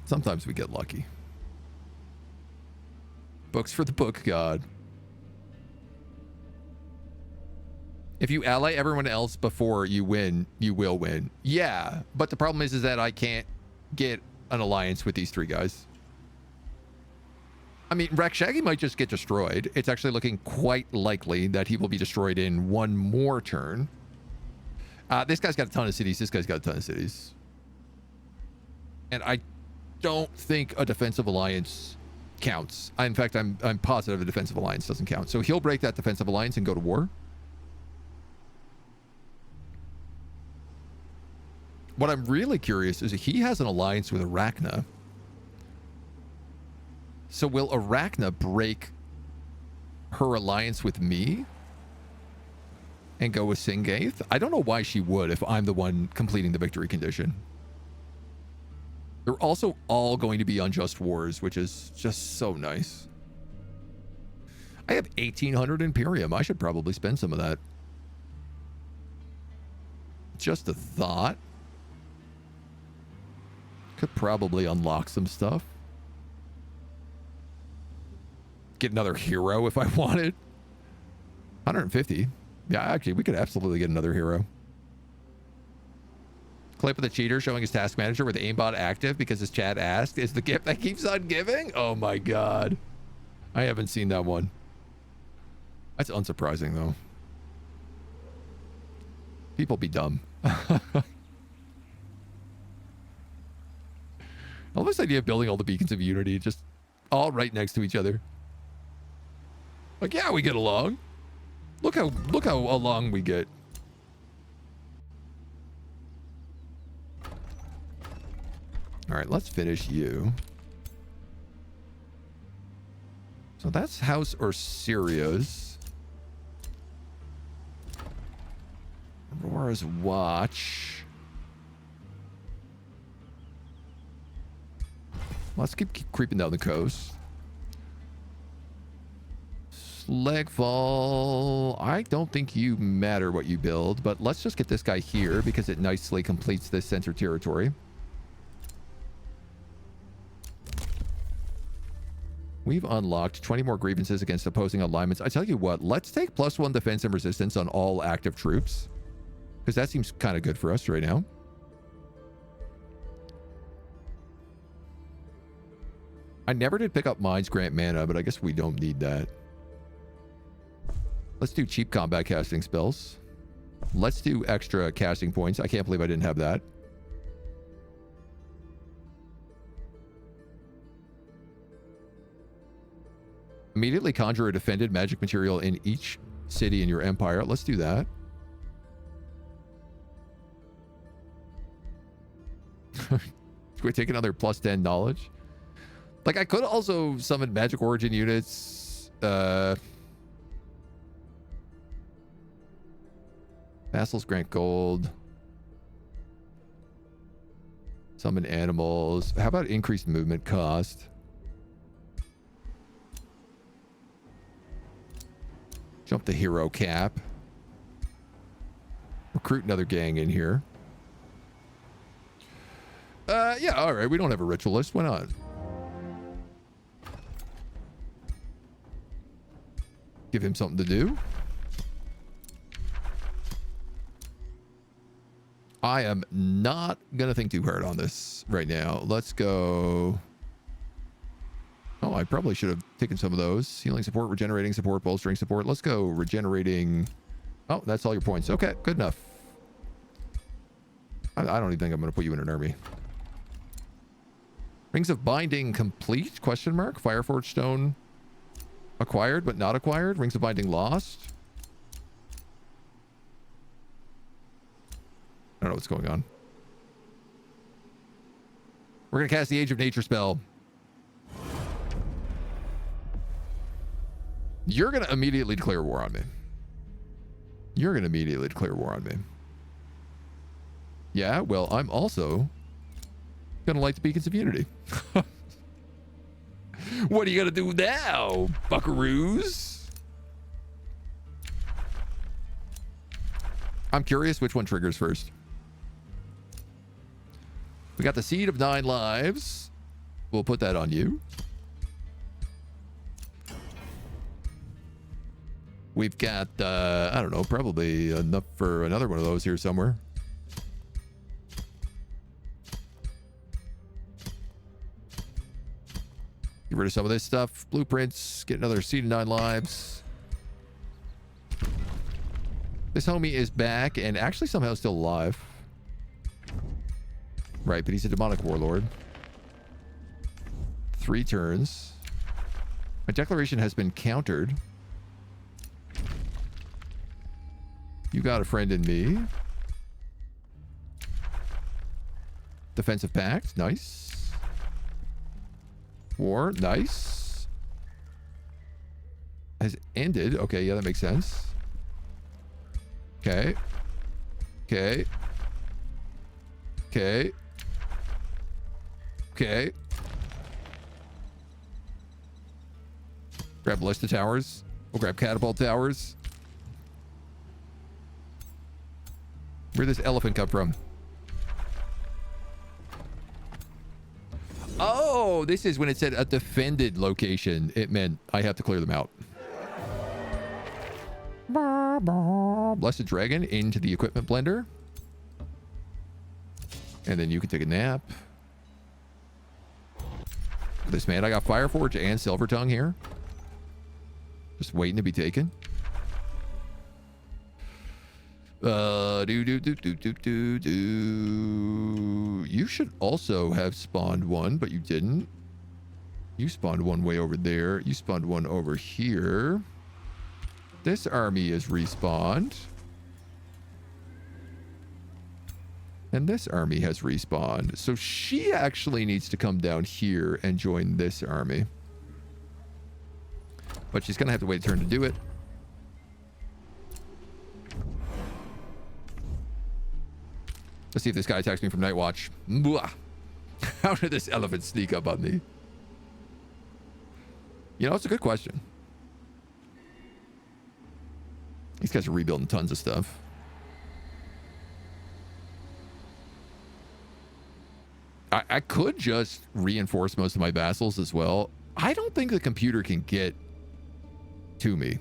Sometimes we get lucky. Books for the book god. If you ally everyone else before you win, you will win. Yeah, but the problem is that I can't get an alliance with these three guys. I mean, Shaggy might just get destroyed. It's actually looking quite likely that he will be destroyed in one more turn. This guy's got a ton of cities. This guy's got a ton of cities. And I don't think a defensive alliance counts. In fact, I'm positive a defensive alliance doesn't count. So he'll break that defensive alliance and go to war. What I'm really curious is he has an alliance with Arachna. So will Arachna break her alliance with me and go with Singaith? I don't know why she would if I'm the one completing the victory condition. They're also all going to be unjust wars, which is just so nice. I have 1,800 Imperium. I should probably spend some of that. Just a thought. Could probably unlock some stuff. Get another hero if I wanted. 150. Yeah, actually, we could absolutely get another hero. Clip of the cheater showing his task manager with aimbot active because his chat asked, is the gift that keeps on giving? Oh my god. I haven't seen that one. That's unsurprising, though. People be dumb. I love this idea of building all the beacons of unity just all right next to each other. Like, yeah, we get along. Look how along we get. All right, let's finish you. So that's House Orsiria's. Aurora's Watch. Let's keep creeping down the coast. Legfall. I don't think you matter what you build, but let's just get this guy here because it nicely completes this center territory. We've unlocked 20 more grievances against opposing alignments. I tell you what, let's take +1 defense and resistance on all active troops because that seems kind of good for us right now. I never did pick up Mines Grant Mana, but I guess we don't need that. Let's do cheap combat casting spells. Let's do extra casting points. I can't believe I didn't have that. Immediately conjure a defended magic material in each city in your empire. Let's do that. Do we take another +10 knowledge? Like, I could also summon magic origin units. Vassals grant gold. Summon animals. How about increased movement cost? Jump the hero cap. Recruit another gang in here. Yeah, all right. We don't have a ritualist. Why not? Give him something to do. I am not going to think too hard on this right now. Let's go. Oh, I probably should have taken some of those. Healing support, regenerating support, bolstering support. Let's go regenerating. Oh, that's all your points. Okay, good enough. I don't even think I'm going to put you in an army. Rings of Binding complete? Question mark. Fireforged Stone acquired but not acquired. Rings of Binding lost. I don't know what's going on. We're going to cast the Age of Nature spell. You're going to immediately declare war on me. You're going to immediately declare war on me. Yeah, well, I'm also going to light the beacons of unity. What are you going to do now, buckaroos? I'm curious which one triggers first. We got the Seed of 9 lives. We'll put that on you. We've got, I don't know, probably enough for another one of those here somewhere. Get rid of some of this stuff. Blueprints. Get another Seed of 9 lives. This homie is back and actually somehow still alive. Right, but he's a demonic warlord. 3 turns. My declaration has been countered. You got a friend in me. Defensive pact. Nice. War. Nice. Has ended. Okay, yeah, that makes sense. Okay. Okay. Okay. Okay. Grab Ballista Towers. We'll grab Catapult Towers. Where'd this elephant come from? Oh, this is when it said a defended location. It meant I have to clear them out. Blessed Dragon into the equipment blender. And then you can take a nap. This man, I got Fireforge and Silver Tongue here. Just waiting to be taken. You should also have spawned one, but you didn't. You spawned one way over there. You spawned one over here. This army is respawned. And this army has respawned. So she actually needs to come down here and join this army. But she's going to have to wait a turn to do it. Let's see if this guy attacks me from Night Watch. Mwah. How did this elephant sneak up on me? You know, it's a good question. These guys are rebuilding tons of stuff. I could just reinforce most of my vassals as well. I don't think the computer can get to me.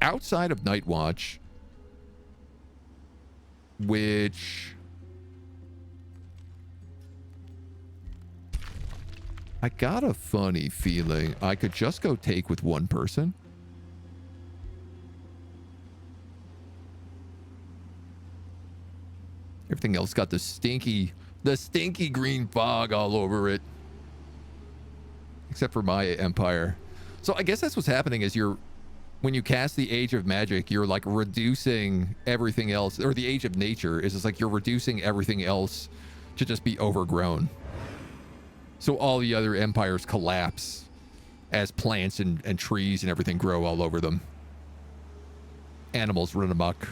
Outside of Night Watch, which I got a funny feeling I could just go take with one person. Everything else got the stinky green fog all over it. Except for my empire. So I guess that's what's happening is when you cast the Age of Magic, you're like reducing everything else, or the Age of Nature is just like you're reducing everything else to just be overgrown. So all the other empires collapse as plants and trees and everything grow all over them. Animals run amok.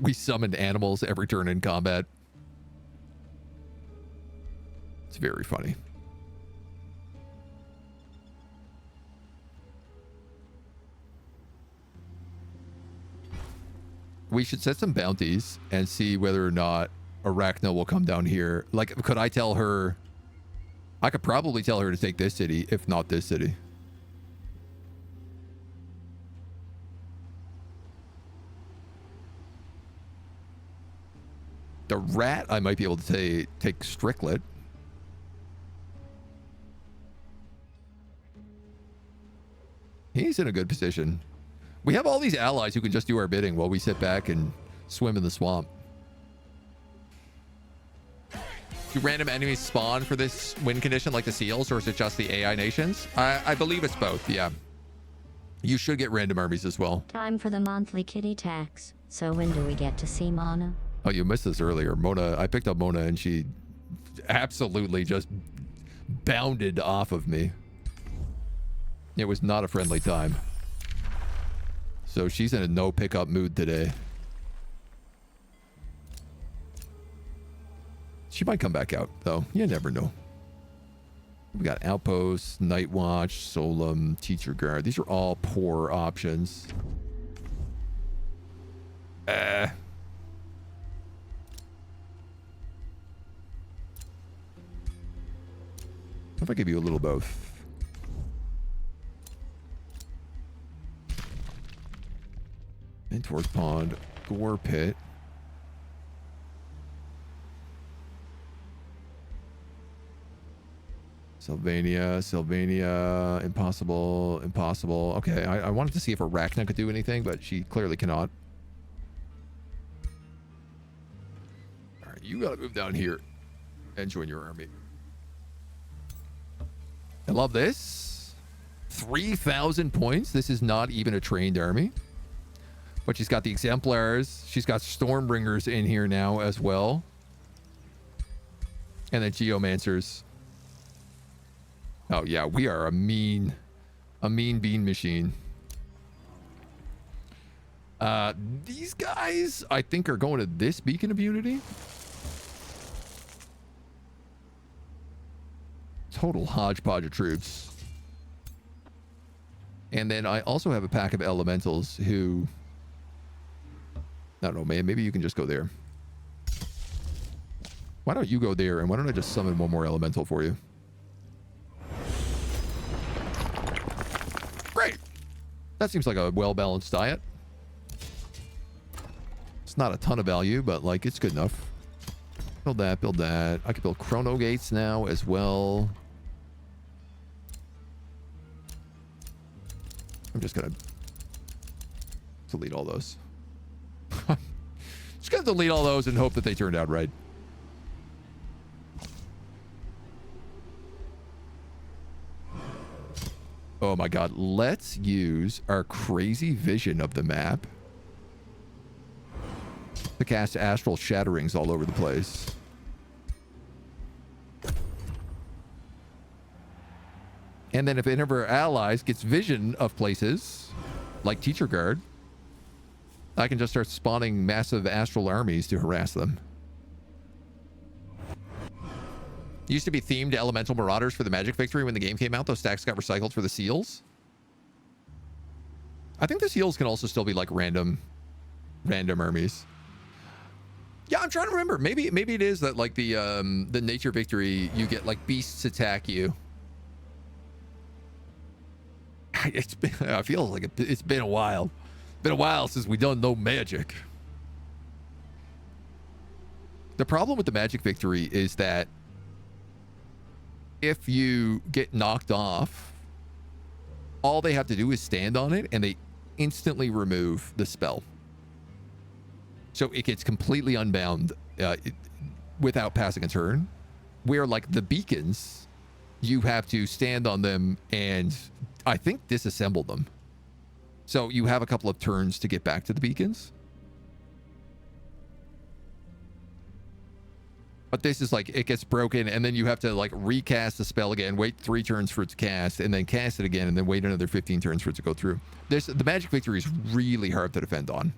We summoned animals every turn in combat. It's very funny. We should set some bounties and see whether or not Arachna will come down here. Like, could I tell her? I could probably tell her to take this city, if not this city. The rat, I might be able to take Stricklet. He's in a good position. We have all these allies who can just do our bidding while we sit back and swim in the swamp. Do random enemies spawn for this win condition like the seals, or is it just the AI nations? I believe it's both, yeah. You should get random armies as well. Time for the monthly kitty tax. So when do we get to see Mona? Oh, you missed this earlier. Mona, I picked up Mona and she absolutely just bounded off of me. It was not a friendly time. So she's in a no pickup mood today. She might come back out, though. You never know. We got Outpost, Night Watch, Solum, Teacher Guard. These are all poor options. If I give you a little both. Mentor's Pond, Gore Pit. Sylvania, impossible. Okay, I wanted to see if Arachna could do anything, but she clearly cannot. All right, you gotta move down here and join your army. I love this. 3,000 points. This is not even a trained army. But she's got the Exemplars. She's got Stormbringers in here now as well. And then Geomancers. Oh, yeah. We are a mean bean machine. These guys, I think, are going to this Beacon of Unity. Total hodgepodge of troops. And then I also have a pack of elementals who... I don't know, man. Maybe you can just go there. Why don't you go there, and why don't I just summon one more elemental for you? Great. That seems like a well-balanced diet. It's not a ton of value, but, like, it's good enough. Build that, build that. I can build Chrono Gates now as well. I'm just gonna delete all those. Just gonna delete all those and hope that they turned out right. Oh my god, let's use our crazy vision of the map to cast astral shatterings all over the place. And then if any of our allies gets vision of places, like Teacher Guard, I can just start spawning massive astral armies to harass them. Used to be themed elemental marauders for the Magic Victory when the game came out. Those stacks got recycled for the seals. I think the seals can also still be like random armies. Yeah, I'm trying to remember. Maybe it is that like the Nature Victory, you get like beasts attack you. I feel like it's been a while. Been a while since we done no magic. The problem with the Magic Victory is that if you get knocked off, all they have to do is stand on it and they instantly remove the spell. So it gets completely unbound without passing a turn. Where like the beacons, you have to stand on them and I think disassemble them. So you have a couple of turns to get back to the beacons. But this is like, it gets broken and then you have to like recast the spell again, wait 3 turns for it to cast, and then cast it again, and then wait another 15 turns for it to go through. The Magic Victory is really hard to defend on.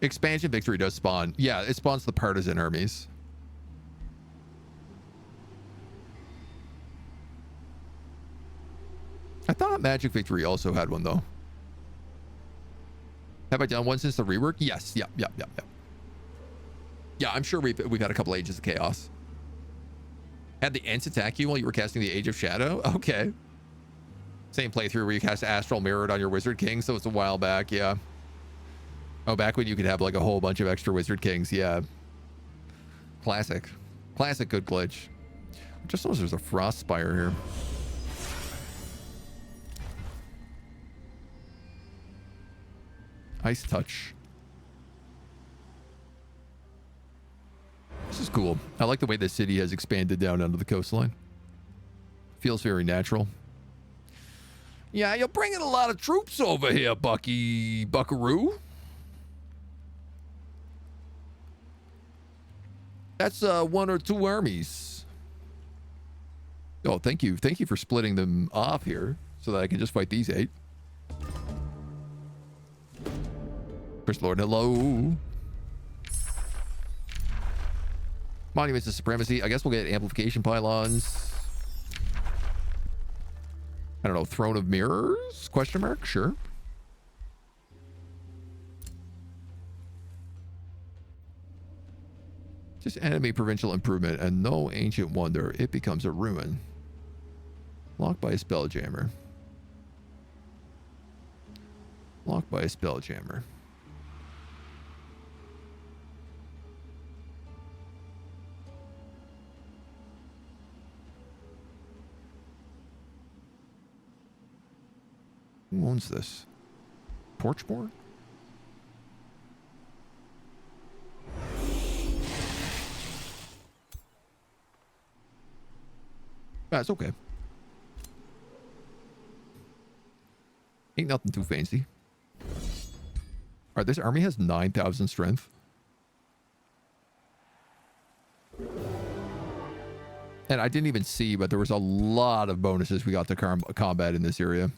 Expansion victory does spawn. Yeah, it spawns the partisan armies. I thought Magic Victory also had one, though. Have I done one since the rework? Yes. Yep. Yeah, I'm sure we've had a couple Ages of Chaos. Had the Ents attack you while you were casting the Age of Shadow? Okay. Same playthrough where you cast Astral Mirrored on your Wizard King, so it's a while back, yeah. Oh, back when you could have like a whole bunch of extra Wizard Kings, yeah. Classic. Classic good glitch. Just noticed there's a Frost Spire here. Ice Touch. This is cool. I like the way the city has expanded down onto the coastline. Feels very natural. Yeah, you're bringing a lot of troops over here, Buckaroo. That's 1 or 2 armies. Oh, thank you. Thank you for splitting them off here so that I can just fight these 8. Chris Lord, hello. Monuments of Supremacy. I guess we'll get amplification pylons. I don't know. Throne of Mirrors? Question mark? Sure. Just enemy provincial improvement and no ancient wonder. It becomes a ruin. Locked by a spelljammer. Locked by a spelljammer. Who owns this? Porchmore? That's okay. Ain't nothing too fancy. Alright, this army has 9,000 strength. And I didn't even see, but there was a lot of bonuses we got to combat in this area.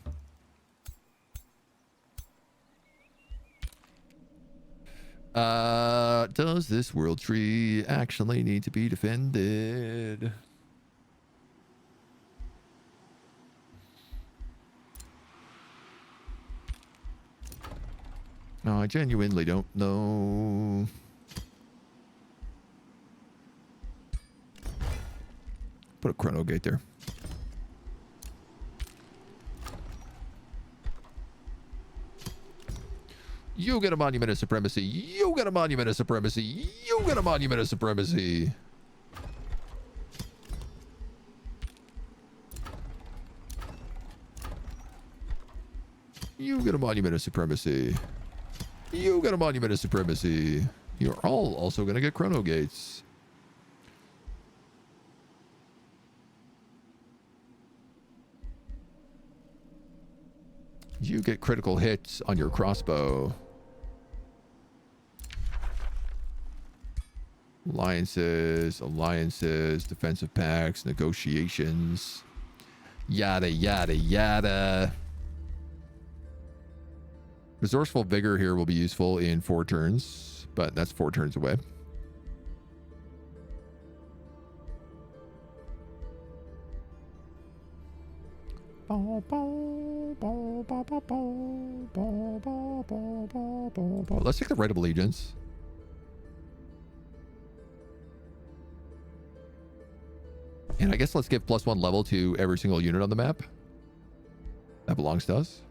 Does this world tree actually need to be defended? No, I genuinely don't know. Put a chrono gate there. You get a monument of supremacy. You get a monument of supremacy. You get a monument of supremacy. You get a monument of supremacy. You get a monument of supremacy. You're all also going to get chrono gates. You get critical hits on your crossbow. Alliances, defensive pacts, negotiations. Yada, yada, yada. Resourceful Vigor here will be useful in 4 turns, but that's 4 turns away. Let's take the Right of Allegiance. And I guess let's give +1 level to every single unit on the map. That belongs to us.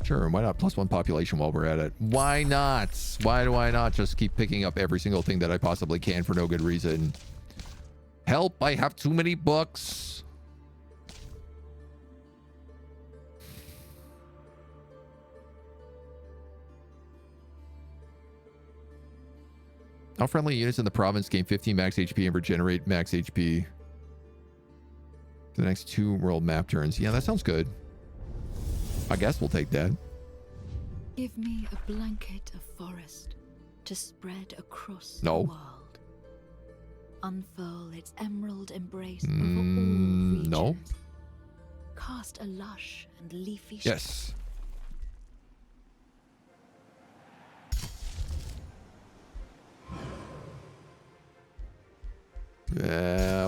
Sure, and why not +1 population while we're at it? Why not? Why do I not just keep picking up every single thing that I possibly can for no good reason? Help, I have too many books. All friendly units in the province gain 15 max HP and regenerate max HP for the next 2 world map turns. Yeah, that sounds good. I guess we'll take that. Give me a blanket of forest to spread across No. the world. Unfurl its emerald embrace over all regions. No. cast a lush and leafy Yes.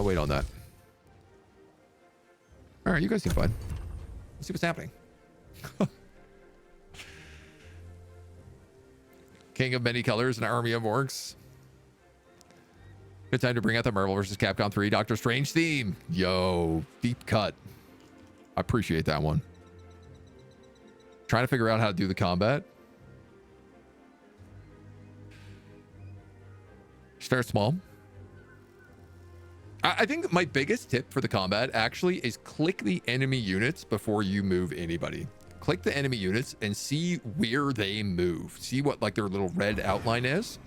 Wait on that. All right, you guys seem fine. Let's see what's happening. King of many colors, an army of orcs. Good time to bring out the Marvel vs. Capcom 3 Doctor Strange theme. Yo, deep cut. I appreciate that one. Trying to figure out how to do the combat. Start small. I think my biggest tip for the combat actually is click the enemy units before you move anybody. Click the enemy units and see where they move. See what like their little red outline is.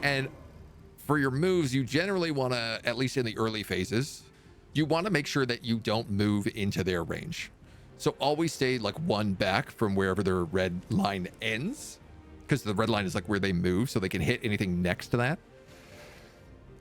And for your moves, you generally want to, at least in the early phases, you want to make sure that you don't move into their range. So always stay like one back from wherever their red line ends, because the red line is like where they move, so they can hit anything next to that.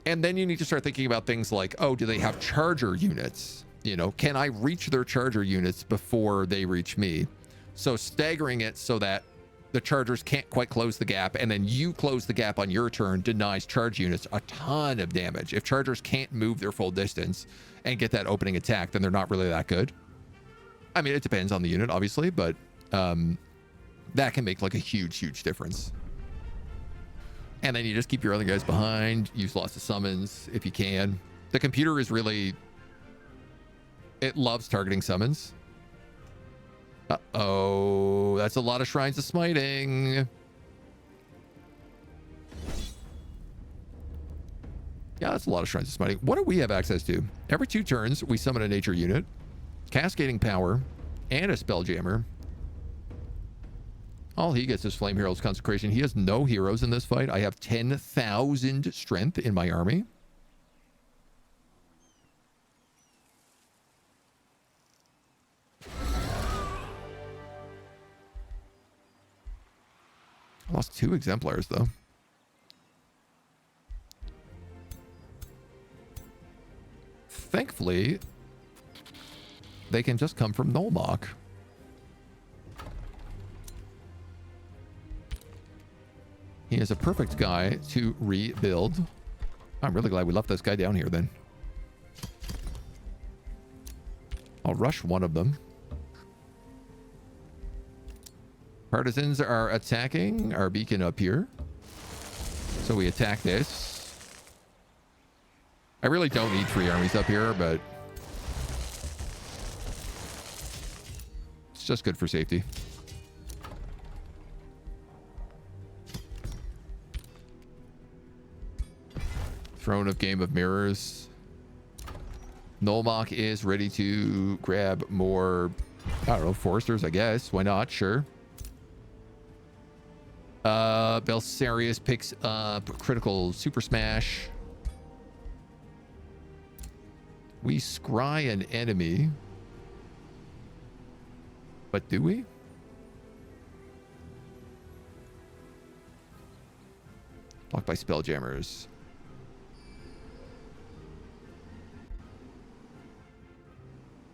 And then you need to start thinking about things like, oh, do they have charger units? You know, can I reach their charger units before they reach me? So staggering it so that the chargers can't quite close the gap, and then you close the gap on your turn denies charge units a ton of damage. If chargers can't move their full distance and get that opening attack, then they're not really that good. I mean, it depends on the unit, obviously, but that can make like a huge, huge difference. And then you just keep your other guys behind, use lots of summons if you can. The computer is really, it loves targeting summons. Uh-oh, that's a lot of Shrines of Smiting. Yeah, that's a lot of Shrines of Smiting. What do we have access to? Every 2 turns, we summon a nature unit, cascading power, and a spelljammer. All he gets is Flame Herald's Consecration. He has no heroes in this fight. I have 10,000 strength in my army. I lost 2 exemplars, though. Thankfully, they can just come from Nullmock. He is a perfect guy to rebuild. I'm really glad we left this guy down here then. I'll rush one of them. Partisans are attacking our beacon up here. So we attack this. I really don't need 3 armies up here, but it's just good for safety. Throne of Game of Mirrors. Nullmock is ready to grab more, I don't know, Foresters, I guess. Why not? Sure. Belsarius picks up critical Super Smash. We scry an enemy. But do we? Blocked by Spelljammers.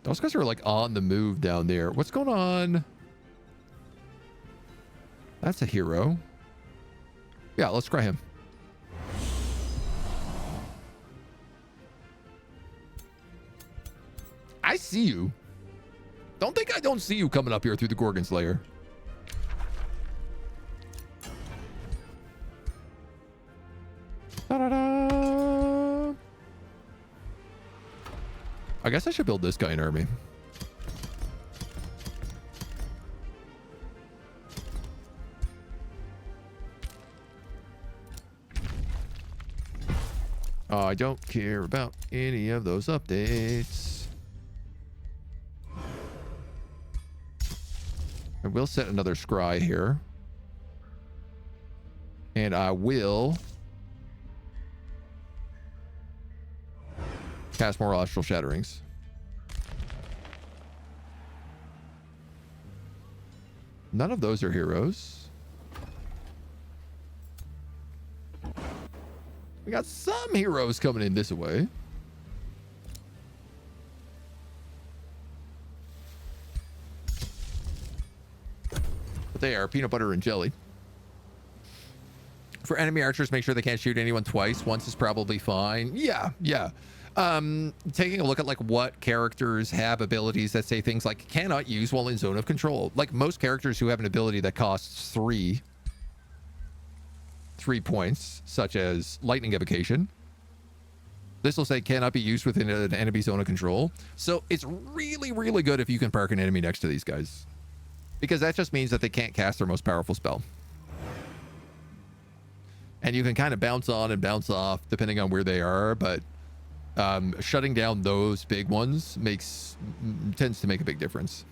Those guys are like on the move down there. What's going on? That's a hero. Yeah, let's scry him. I see you. Don't think I don't see you coming up here through the Gorgon's lair. Da-da-da. I guess I should build this guy an army. I don't care about any of those updates. I will set another scry here. And I will cast more Astral Shatterings. None of those are heroes. We got some heroes coming in this way. there. Peanut butter and jelly. For enemy archers, make sure they can't shoot anyone twice. Once is probably fine. Yeah. Taking a look at like what characters have abilities that say things like cannot use while in zone of control. Like most characters who have an ability that costs three points, such as lightning evocation. This will say cannot be used within an enemy zone of control. So it's really, really good if you can park an enemy next to these guys, because that just means that they can't cast their most powerful spell. And you can kind of bounce on and bounce off depending on where they are, but shutting down those big ones tends to make a big difference.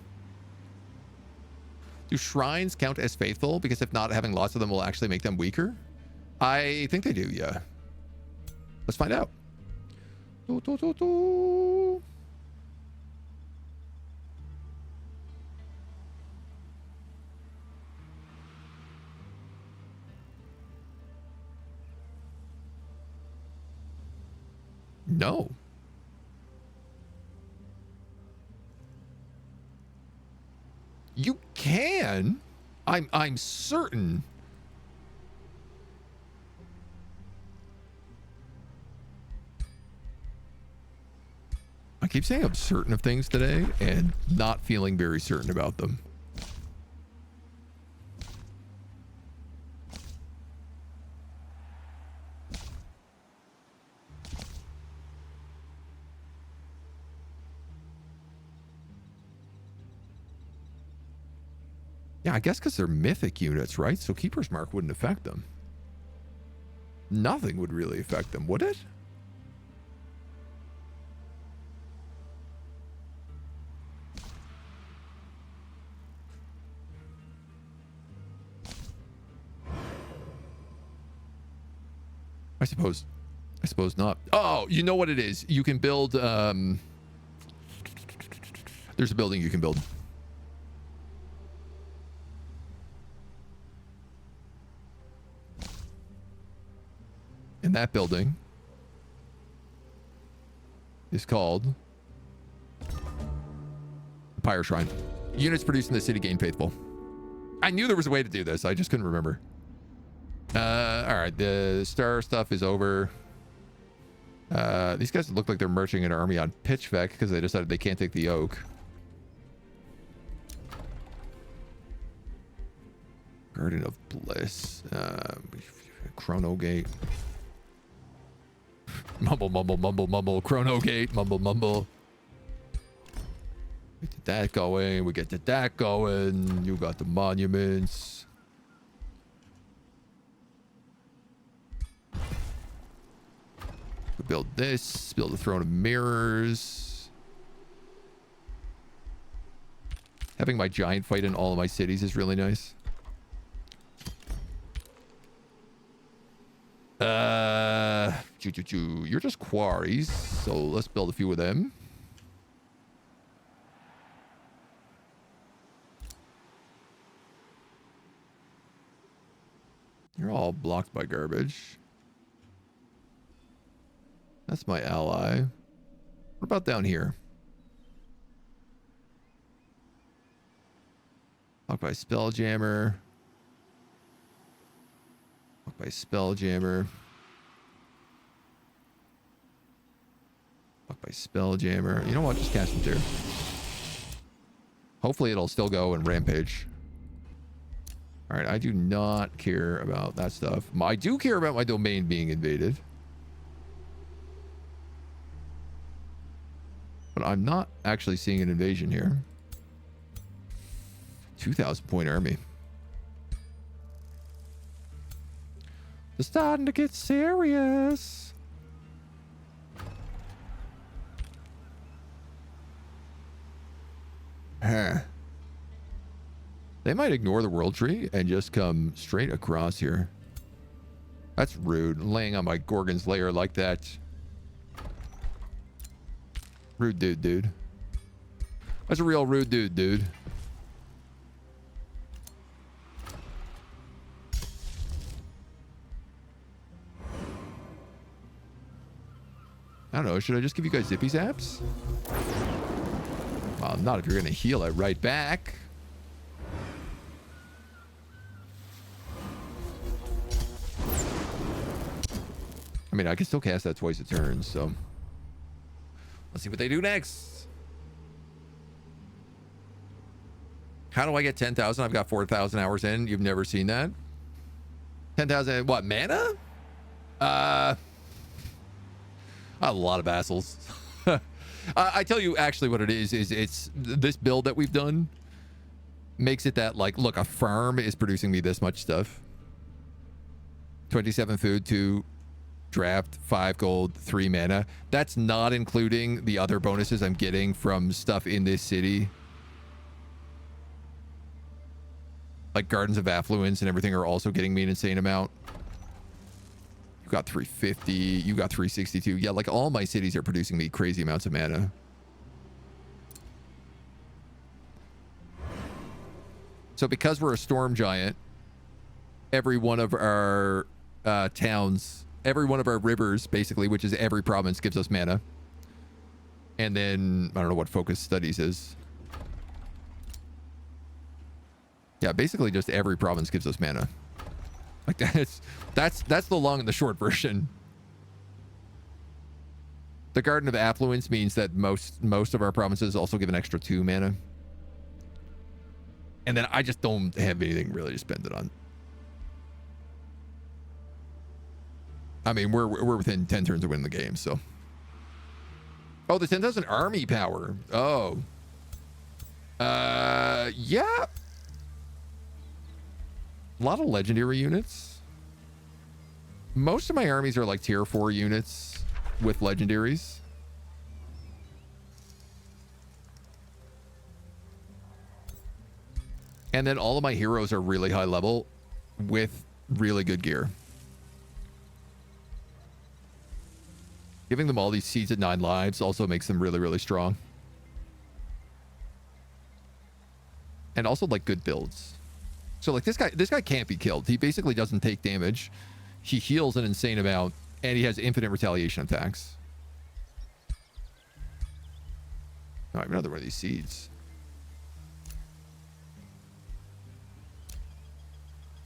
Do shrines count as faithful? Because if not, having lots of them will actually make them weaker. I think they do, yeah. Let's find out. No. You can. I'm certain. I keep saying I'm certain of things today and not feeling very certain about them. Yeah, I guess because they're mythic units, right? So Keeper's Mark wouldn't affect them. Nothing would really affect them, would it? I suppose not. Oh, you know what it is? You can build, there's a building you can build. And that building is called the Pyre Shrine. Units produced in the city gain faithful. I knew there was a way to do this. I just couldn't remember. All right, the star stuff is over. These guys look like they're marching an army on Pitchveck because they decided they can't take the oak. Garden of Bliss. Chrono Gate. Mumble, mumble, mumble, mumble. Chrono Gate. Mumble, mumble. We get that going. We get that going. You got the monuments. We build this. Build a throne of mirrors. Having my giant fight in all of my cities is really nice. You're just quarries, so let's build a few of them. You're all blocked by garbage. That's my ally. What about down here? Blocked by Spelljammer. Blocked by Spelljammer. Blocked by Spelljammer. You know what? Just cast them through. Hopefully it'll still go and rampage. All right, I do not care about that stuff. I do care about my domain being invaded. But I'm not actually seeing an invasion here. 2,000 point army. It's starting to get serious. Huh. They might ignore the world tree and just come straight across here. That's rude. Laying on my Gorgon's lair like that. Rude dude. That's a real rude dude. I don't know. Should I just give you guys zippy zaps? Well, not if you're going to heal it right back. mean, I can still cast that twice a turn, so let's see what they do next. How do I get 10,000? I've got 4,000 hours in. You've never seen that? 10,000 what, mana? A lot of vassals. I tell you actually what it is it's this build that we've done makes it that, like, look, a farm is producing me this much stuff. 27 food, 2 draft, 5 gold, 3 mana. That's not including the other bonuses I'm getting from stuff in this city. Like Gardens of Affluence and everything are also getting me an insane amount. You got 350, you got 362. Yeah, like all my cities are producing me crazy amounts of mana. So because we're a storm giant, every one of our towns, every one of our rivers, basically, which is every province, gives us mana. And then, I don't know what Focus Studies is. Yeah, basically just every province gives us mana. Like that's the long and the short version. The Garden of Affluence means that most of our provinces also give an extra 2 mana. And then I just don't have anything really to spend it on. I mean, we're within 10 turns of winning the game, so. Oh, the 10,000 army power. Oh. Yeah. A lot of legendary units. Most of my armies are like tier 4 units with legendaries. And then all of my heroes are really high level with really good gear. Giving them all these seeds at 9 lives also makes them really, really strong. And also like good builds. So like this guy can't be killed. He basically doesn't take damage. He heals an insane amount, and he has infinite retaliation attacks. Oh, I have another one of these seeds.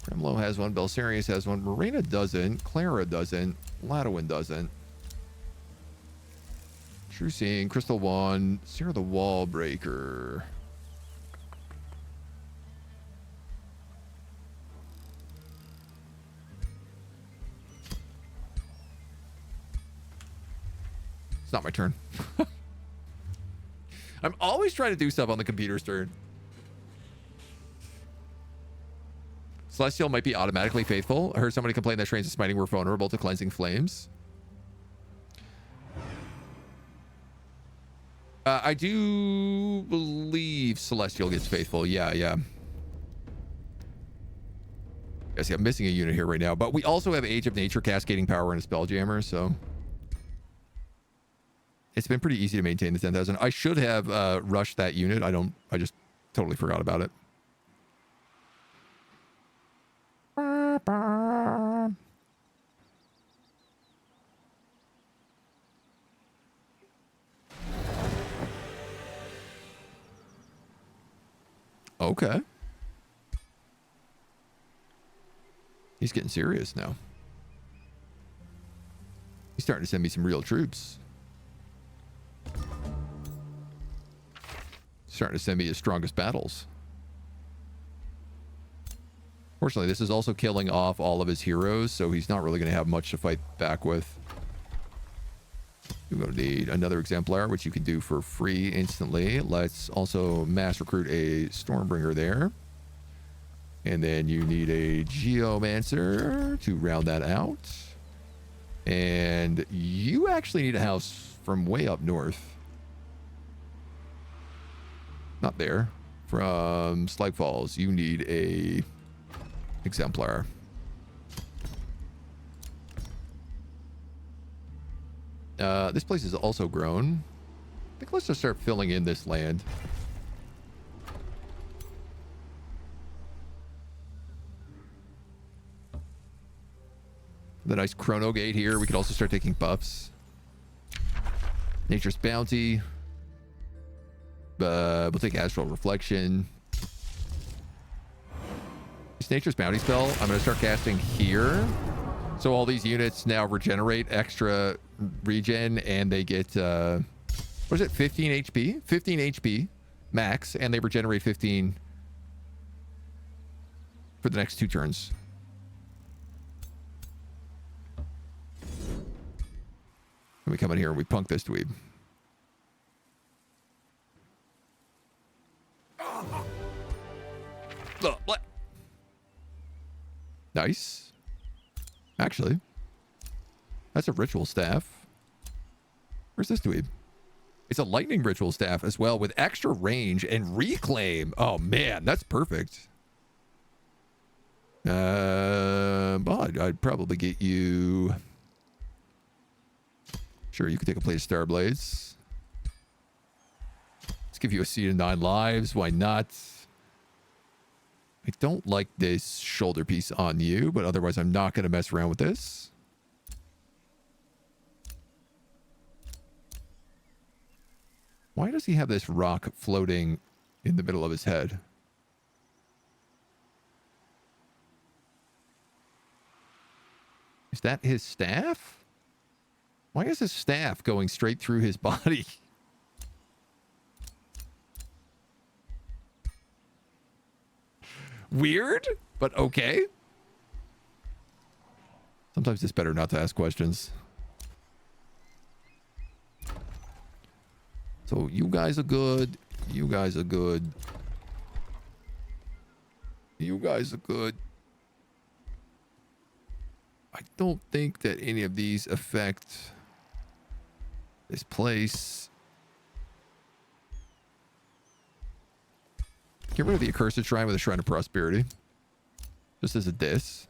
Tremolo has one. Belisarius has one. Marina doesn't. Clara doesn't. Ladowin doesn't. True Seeing, Crystal Wand, Sarah the Wall Breaker. It's not my turn. I'm always trying to do stuff on the computer's turn. Celestial might be automatically faithful. I heard somebody complain that Shrines of Smiting were vulnerable to Cleansing Flames. I do believe Celestial gets faithful. Yeah. Yeah, see, I'm missing a unit here right now. But we also have Age of Nature, Cascading Power, and a Spelljammer, so it's been pretty easy to maintain the 10,000. I should have rushed that unit. I just totally forgot about it. Okay. He's getting serious now. He's starting to send me some real troops. Starting to send me his strongest battles. Fortunately, this is also killing off all of his heroes, so he's not really going to have much to fight back with. You're going to need another exemplar, which you can do for free instantly. Let's also mass recruit a Stormbringer there. And then you need a Geomancer to round that out. And you actually need a house from way up north. Not there. From Slag Falls, you need a exemplar. This place is also grown. I think let's just start filling in this land. The nice Chrono Gate here. We could also start taking buffs. Nature's Bounty. We'll take Astral Reflection. This Nature's Bounty spell, I'm going to start casting here. So all these units now regenerate extra regen, and they get, what is it, 15 HP? 15 HP max, and they regenerate 15 for the next 2 turns. And we come in here and we punk this dweeb. Nice. Actually, that's a ritual staff. Where's this dweeb? It's a lightning ritual staff as well with extra range and reclaim. Oh man, that's perfect. But I'd probably get you. Sure, you could take a plate of Star Blades. Let's give you a seat of 9 lives. Why not? I don't like this shoulder piece on you, but otherwise I'm not going to mess around with this. Why does he have this rock floating in the middle of his head? Is that his staff? Why is his staff going straight through his body? Weird, but okay. Sometimes it's better not to ask questions. So you guys are good. You guys are good. You guys are good. I don't think that any of these affect this place. Get rid of the accursed shrine with a shrine of prosperity. Just as a diss.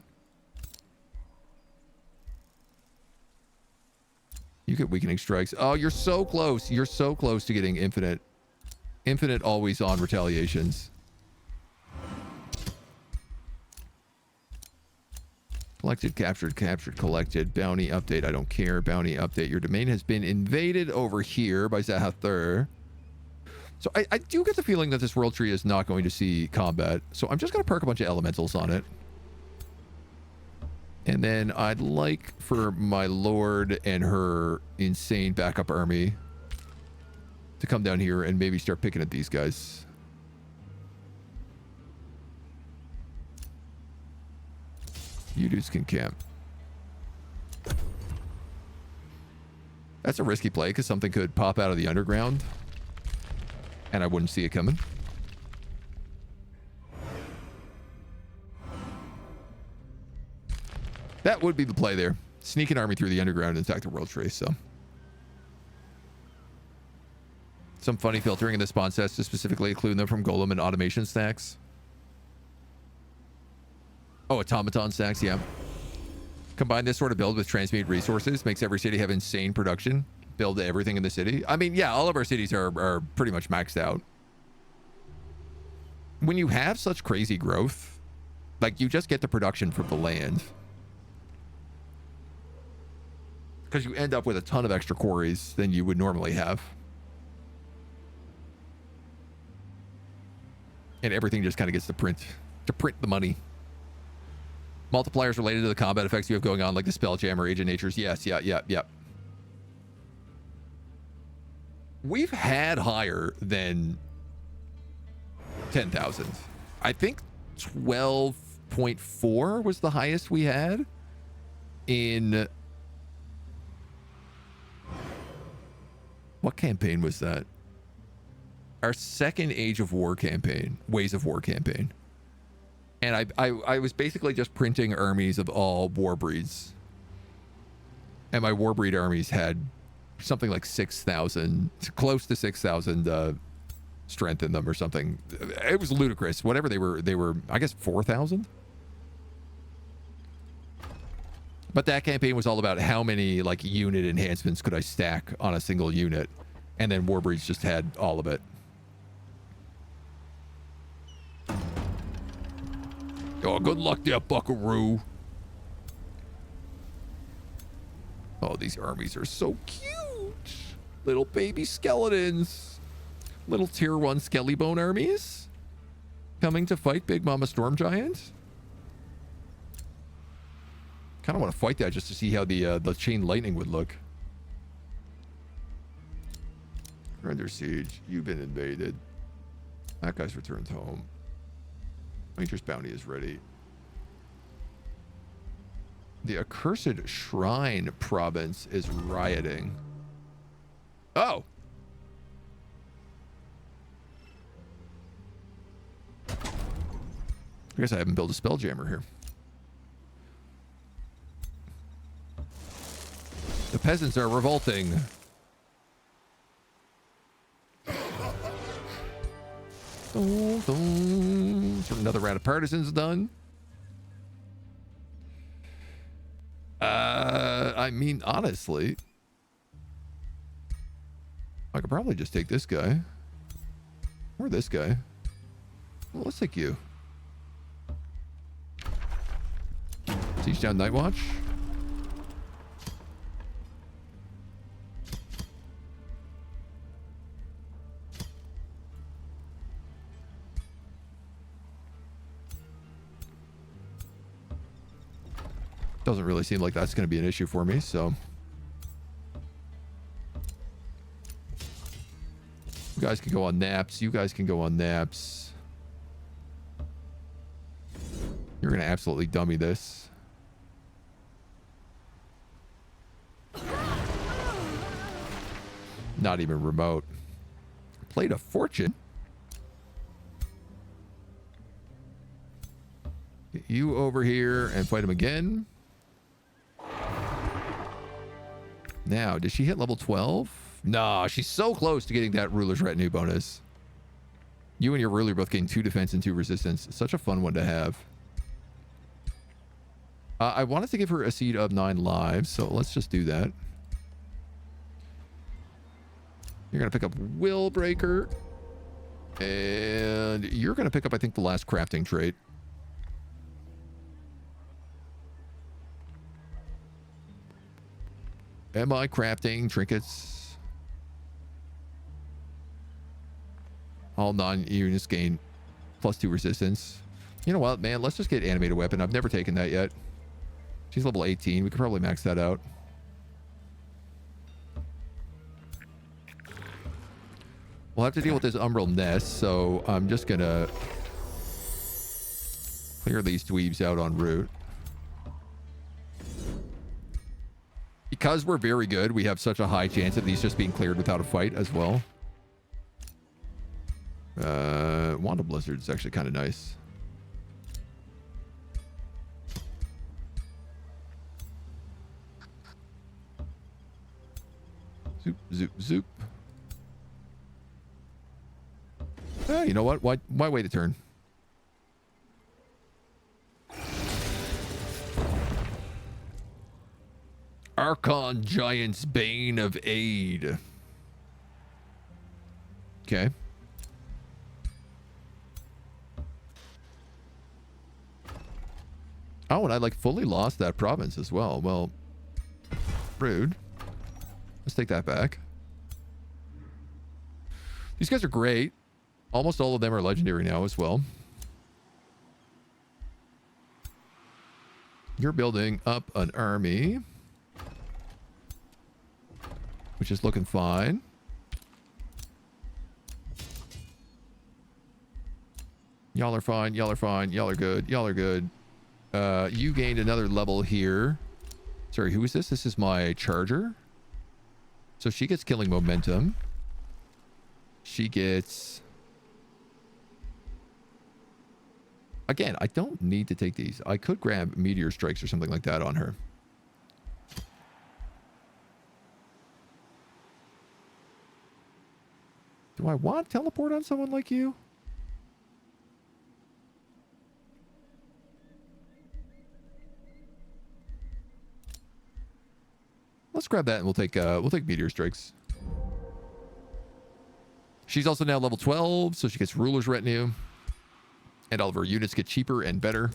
You get weakening strikes. Oh, you're so close. You're so close to getting infinite. Infinite always on retaliations. Collected, captured, captured, collected. Bounty update. I don't care. Bounty update. Your domain has been invaded over here by Zahathur. So I do get the feeling that this world tree is not going to see combat. So I'm just going to perk a bunch of elementals on it. And then I'd like for my lord and her insane backup army to come down here and maybe start picking at these guys. You dudes can camp. That's a risky play because something could pop out of the underground and I wouldn't see it coming. That would be the play there. Sneak an army through the underground and attack the world tree, so. Some funny filtering in the spawn sets to specifically include them from golem and automation stacks. Oh, automaton stacks, yeah. Combine this sort of build with transmute resources. Makes every city have insane production. Build everything in the city. I mean, yeah, all of our cities are pretty much maxed out. When you have such crazy growth, like you just get the production from the land. Because you end up with a ton of extra quarries than you would normally have. And everything just kind of gets to print the money. Multipliers related to the combat effects you have going on, like the Spelljam or Agent Natures. Yes, yeah. We've had higher than 10,000. I think 12.4 was the highest we had in... What campaign was that? Our second Age of War campaign, Ways of War campaign. And I was basically just printing armies of all war breeds. And my war breed armies had something like 6,000, close to 6,000 strength in them or something. It was ludicrous. Whatever they were, I guess 4,000. But that campaign was all about how many like unit enhancements could I stack on a single unit. And then Warbreeds just had all of it. Oh, good luck there, buckaroo. Oh, these armies are so cute. Little baby skeletons. Little tier 1 Skellybone armies. Coming to fight Big Mama Storm Giant. Kind of want to fight that just to see how the chain lightning would look. You're under siege. You've been invaded. That guy's returned home. Ranger's bounty is ready. The accursed shrine province is rioting. Oh! I guess I haven't built a spelljammer here. The peasants are revolting. So another round of partisans done. I mean, honestly, I could probably just take this guy. Or this guy. Well, let's take you. Siege down Night Watch. Doesn't really seem like that's going to be an issue for me, so. You guys can go on naps. You guys can go on naps. You're going to absolutely dummy this. Not even remote. Played a fortune. Get you over here and fight him again. Now, did she hit level 12? Nah, she's so close to getting that ruler's retinue bonus. You and your ruler both gain 2 defense and 2 resistance. Such a fun one to have. I wanted to give her a seed of 9 lives, so let's just do that. You're going to pick up Will Breaker. And you're going to pick up, I think, the last crafting trait. Am I crafting trinkets? All non-units gain +2 resistance. You know what, man? Let's just get animated weapon. I've never taken that yet. She's level 18. We could probably max that out. We'll have to deal with this Umbral Nest, so I'm just gonna clear these dweebs out en route. Because we're very good, we have such a high chance of these just being cleared without a fight as well. Wand of Blizzard is actually kind of nice. Zoop, zoop, zoop. You know what? Why wait a turn? Archon Giant's Bane of Aid. Okay. Oh, and I like fully lost that province as well. Well, rude. Let's take that back. These guys are great. Almost all of them are legendary now as well. You're building up an army, which is looking fine. Y'all are fine. Y'all are fine. Y'all are good. Y'all are good. You gained another level here. Sorry, who is this? This is my charger. So she gets killing momentum. She gets... Again, I don't need to take these. I could grab meteor strikes or something like that on her. Do I want teleport on someone like you? Let's grab that and we'll take meteor strikes. She's also now level 12, so she gets ruler's retinue. And all of her units get cheaper and better.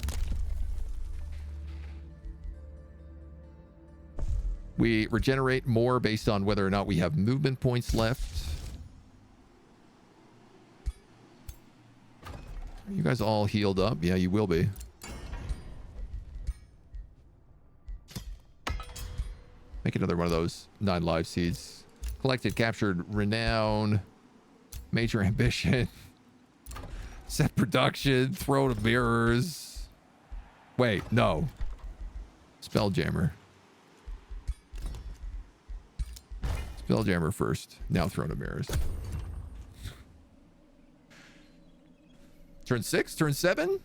We regenerate more based on whether or not we have movement points left. You guys all healed up? Yeah, you will be. Make another one of those 9 live seeds. Collected, captured, renown, major ambition, set production, throne of mirrors. Wait, no. Spelljammer. Spelljammer first. Now throne of mirrors. Turn 6? Turn 7?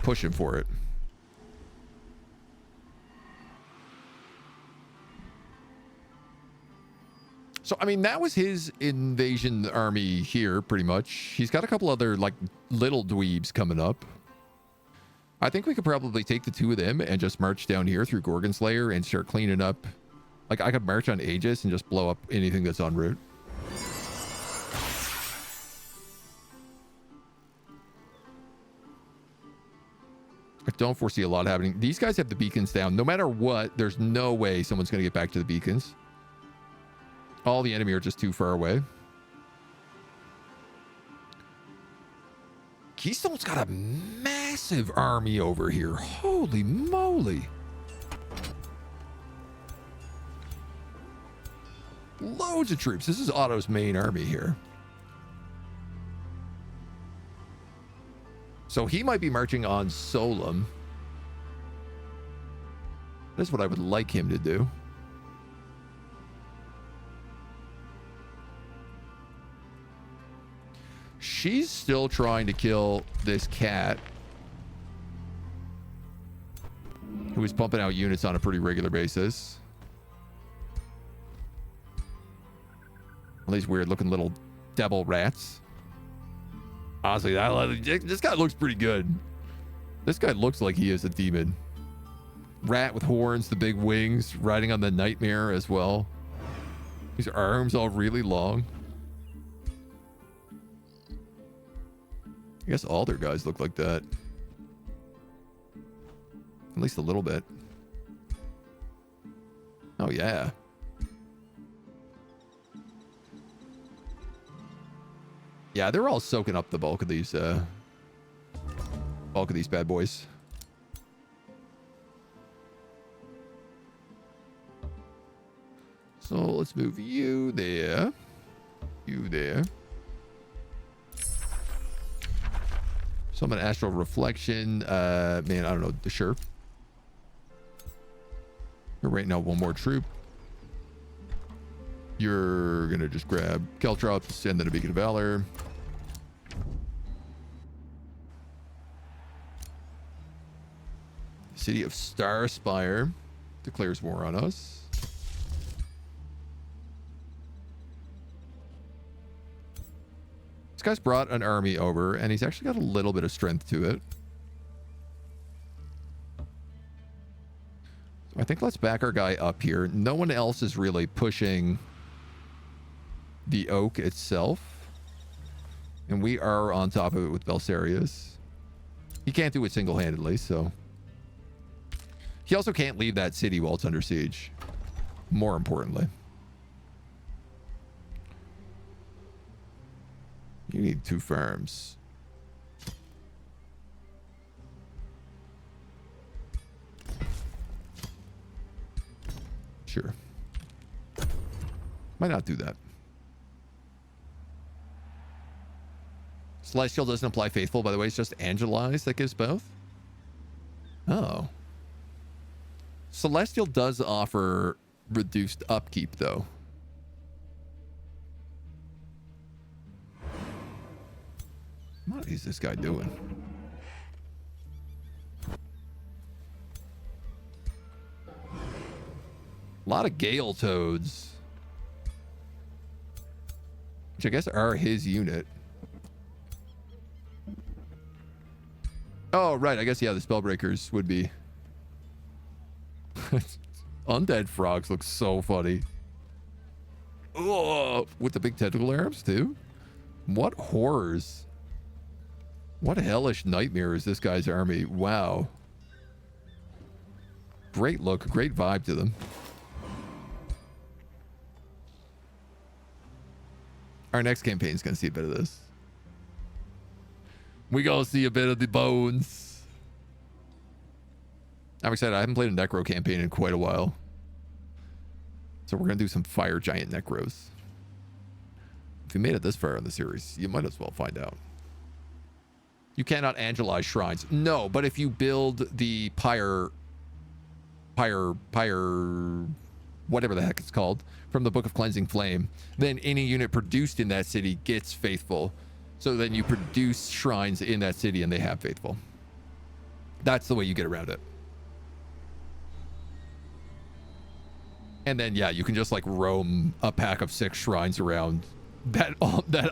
Pushing for it. So, I mean, that was his invasion army here, pretty much. He's got a couple other, like, little dweebs coming up. I think we could probably take the 2 of them and just march down here through Gorgon's Lair and start cleaning up. Like, I could march on Aegis and just blow up anything that's en route. I don't foresee a lot happening. These guys have the beacons down. No matter what, there's no way someone's going to get back to the beacons. All the enemy are just too far away. Keystone's got a massive army over here. Holy moly. Loads of troops. This is Otto's main army here. So he might be marching on Solum. That's what I would like him to do. She's still trying to kill this cat, who is pumping out units on a pretty regular basis. All these weird looking little devil rats. Honestly, this guy looks pretty good. This guy looks like he is a demon. Rat with horns, the big wings, riding on the nightmare as well. His arms all really long. I guess all their guys look like that. At least a little bit. Oh, yeah. Yeah, they're all soaking up the bulk of these bad boys. So let's move you there. You there. Summon Astral Reflection. Man, I don't know. Sure. You're right now one more troop. You're going to just grab Caltrops and then a Beacon of Valor. City of Starspire declares war on us. This guy's brought an army over, and he's actually got a little bit of strength to it. So I think let's back our guy up here. No one else is really pushing the oak itself. And we are on top of it with Belsarius. He can't do it single-handedly, so... He also can't leave that city while it's under siege. More importantly. You need 2 farms. Sure. Might not do that. Celestial doesn't apply faithful, by the way. It's just Angelized that gives both. Oh. Celestial does offer reduced upkeep, though. What is this guy doing? A lot of Gale Toads. Which I guess are his unit. Oh, right. I guess, yeah, the Spellbreakers would be. Undead frogs look so funny. Oh, with the big tentacle arms, too? What horrors. What hellish nightmare is this guy's army? Wow. Great look, great vibe to them. Our next campaign is going to see a bit of this. We gonna see a bit of the bones. I'm excited. I haven't played a Necro campaign in quite a while. So we're going to do some fire giant Necros. If you made it this far in the series, you might as well find out. You cannot angelize shrines. No, but if you build the pyre, whatever the heck it's called, from the Book of Cleansing Flame, then any unit produced in that city gets faithful. So then you produce shrines in that city and they have faithful. That's the way you get around it. And then, yeah, you can just like roam a pack of 6 shrines around that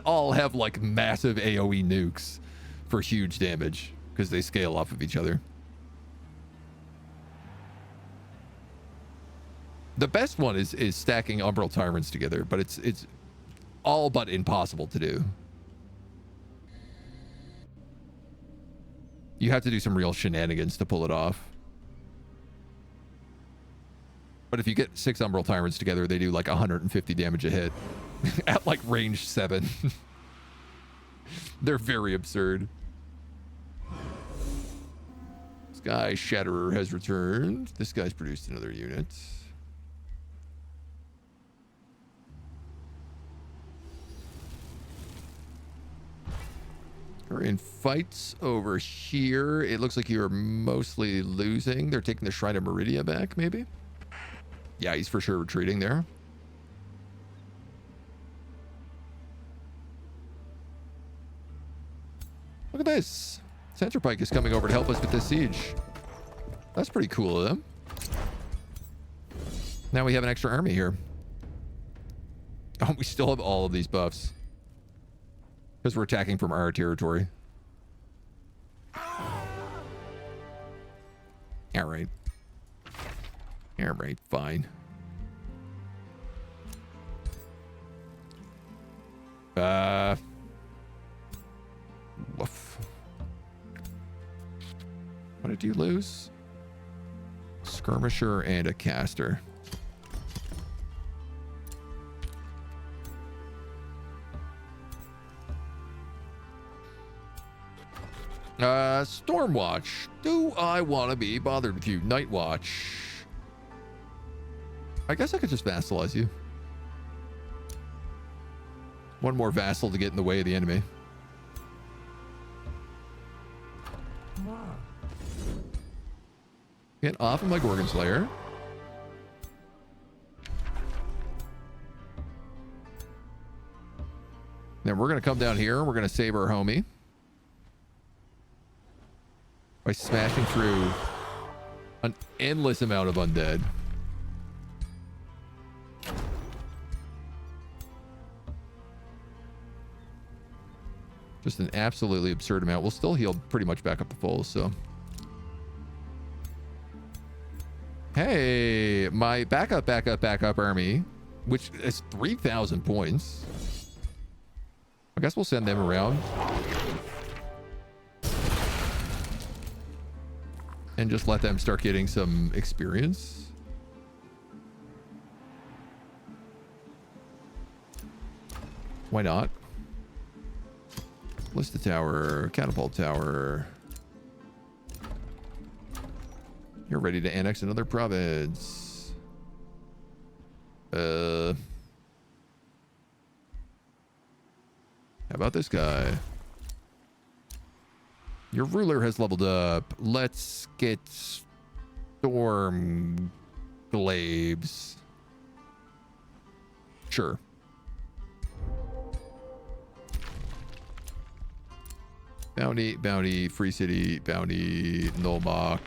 all have like massive AoE nukes for huge damage because they scale off of each other. The best one is stacking Umbral Tyrants together, but it's all but impossible to do. You have to do some real shenanigans to pull it off. But if you get 6 Umbral Tyrants together, they do like 150 damage a hit at like range 7. They're very absurd. Sky Shatterer has returned. This guy's produced another unit. We're in fights over here. It looks like you're mostly losing. They're taking the Shrine of Meridia back, maybe? Yeah, he's for sure retreating there. Look at this. Centerpike is coming over to help us with this siege. That's pretty cool of them. Now we have an extra army here. Oh, we still have all of these buffs. Because we're attacking from our territory. Alright. Alright, fine. Woof. What did you lose? Skirmisher and a caster. Stormwatch. Do I want to be bothered with you? Nightwatch. I guess I could just vassalize you. One more vassal to get in the way of the enemy. Get off of my Gorgon Slayer. Then we're going to come down here. We're going to save our homie by smashing through an endless amount of undead. Just an absolutely absurd amount. We'll still heal pretty much back up to full, so. Hey, my backup army, which is 3,000 points. I guess we'll send them around. And just let them start getting some experience. Why not? Ballista Tower, Catapult Tower. You're ready to annex another province. How about this guy? Your ruler has leveled up. Let's get Storm Glaives. Sure. Bounty, Free City, Bounty, Nolmok,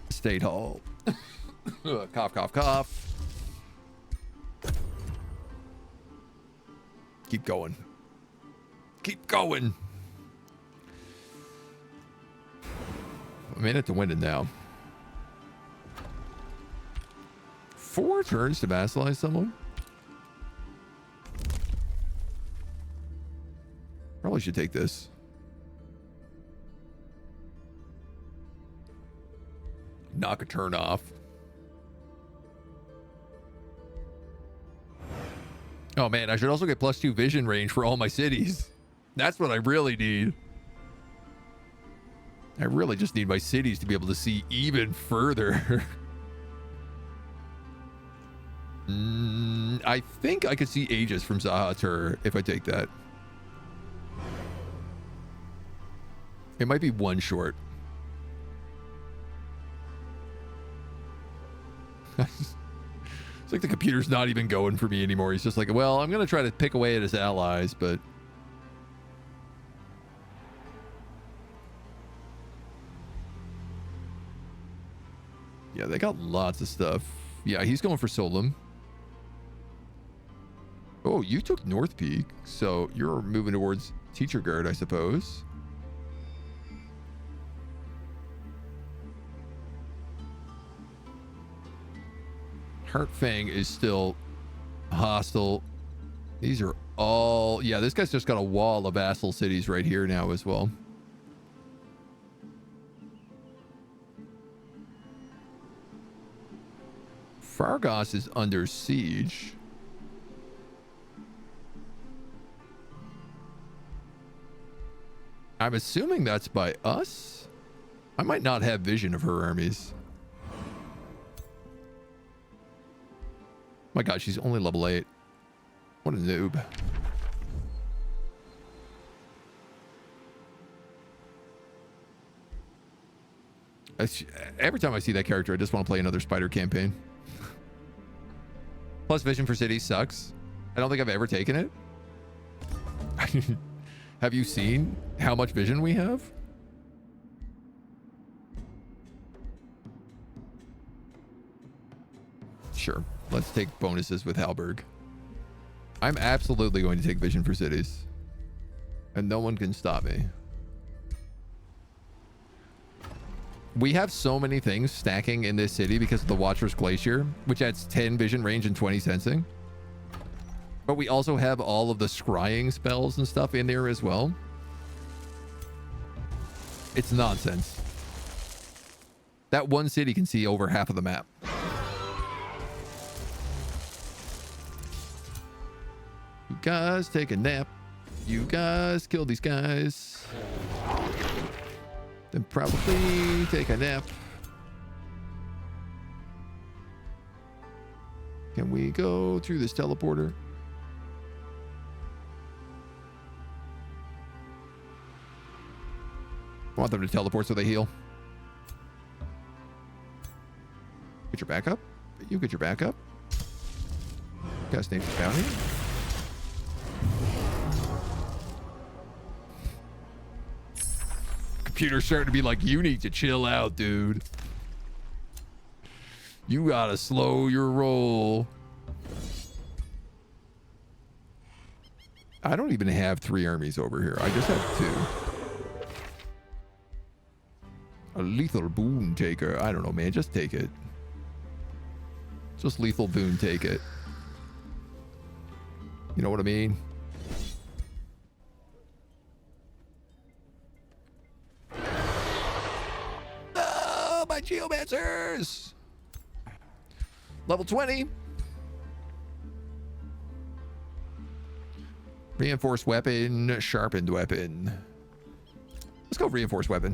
State Hall. Cough, cough, cough. Keep going. Keep going. A minute to win it now. 4 turns to vassalize someone? Probably should take this. Knock a turn off. Oh man, I should also get +2 vision range for all my cities. That's what I really need. I really just need my cities to be able to see even further. I think I could see Aegis from Zahatur if I take that. It might be one short. It's like the computer's not even going for me anymore. He's just like, well, I'm going to try to pick away at his allies, but... yeah, they got lots of stuff. Yeah, he's going for Solum. Oh, you took North Peak, so you're moving towards Teacher Guard, I suppose. Heartfang is still hostile. These are all... yeah, this guy's just got a wall of vassal cities right here now as well. Fargos is under siege. I'm assuming that's by us. I might not have vision of her armies. My god, she's only level 8. What a noob. Every time I see that character, I just want to play another spider campaign. Plus vision for cities sucks. I don't think I've ever taken it. Have you seen how much vision we have? Sure. Let's take bonuses with Halberg. I'm absolutely going to take vision for cities. And no one can stop me. We have so many things stacking in this city because of the Watcher's Glacier, which adds 10 vision range and 20 sensing. But we also have all of the scrying spells and stuff in there as well. It's nonsense. That one city can see over half of the map. You guys take a nap. You guys kill these guys. Then probably take a nap. Can we go through this teleporter? I want them to teleport so they heal. Get your back up. You get your back up. Cast Nature's Bounty. Computer's starting to be like, you need to chill out, dude. You gotta slow your roll. I don't even have 3 armies over here. I just have 2. A lethal boon taker. I don't know, man. Just take it. Just lethal boon take it. You know what I mean? Oh, my geomancers! Level 20. Reinforced weapon, sharpened weapon. Let's go reinforced weapon.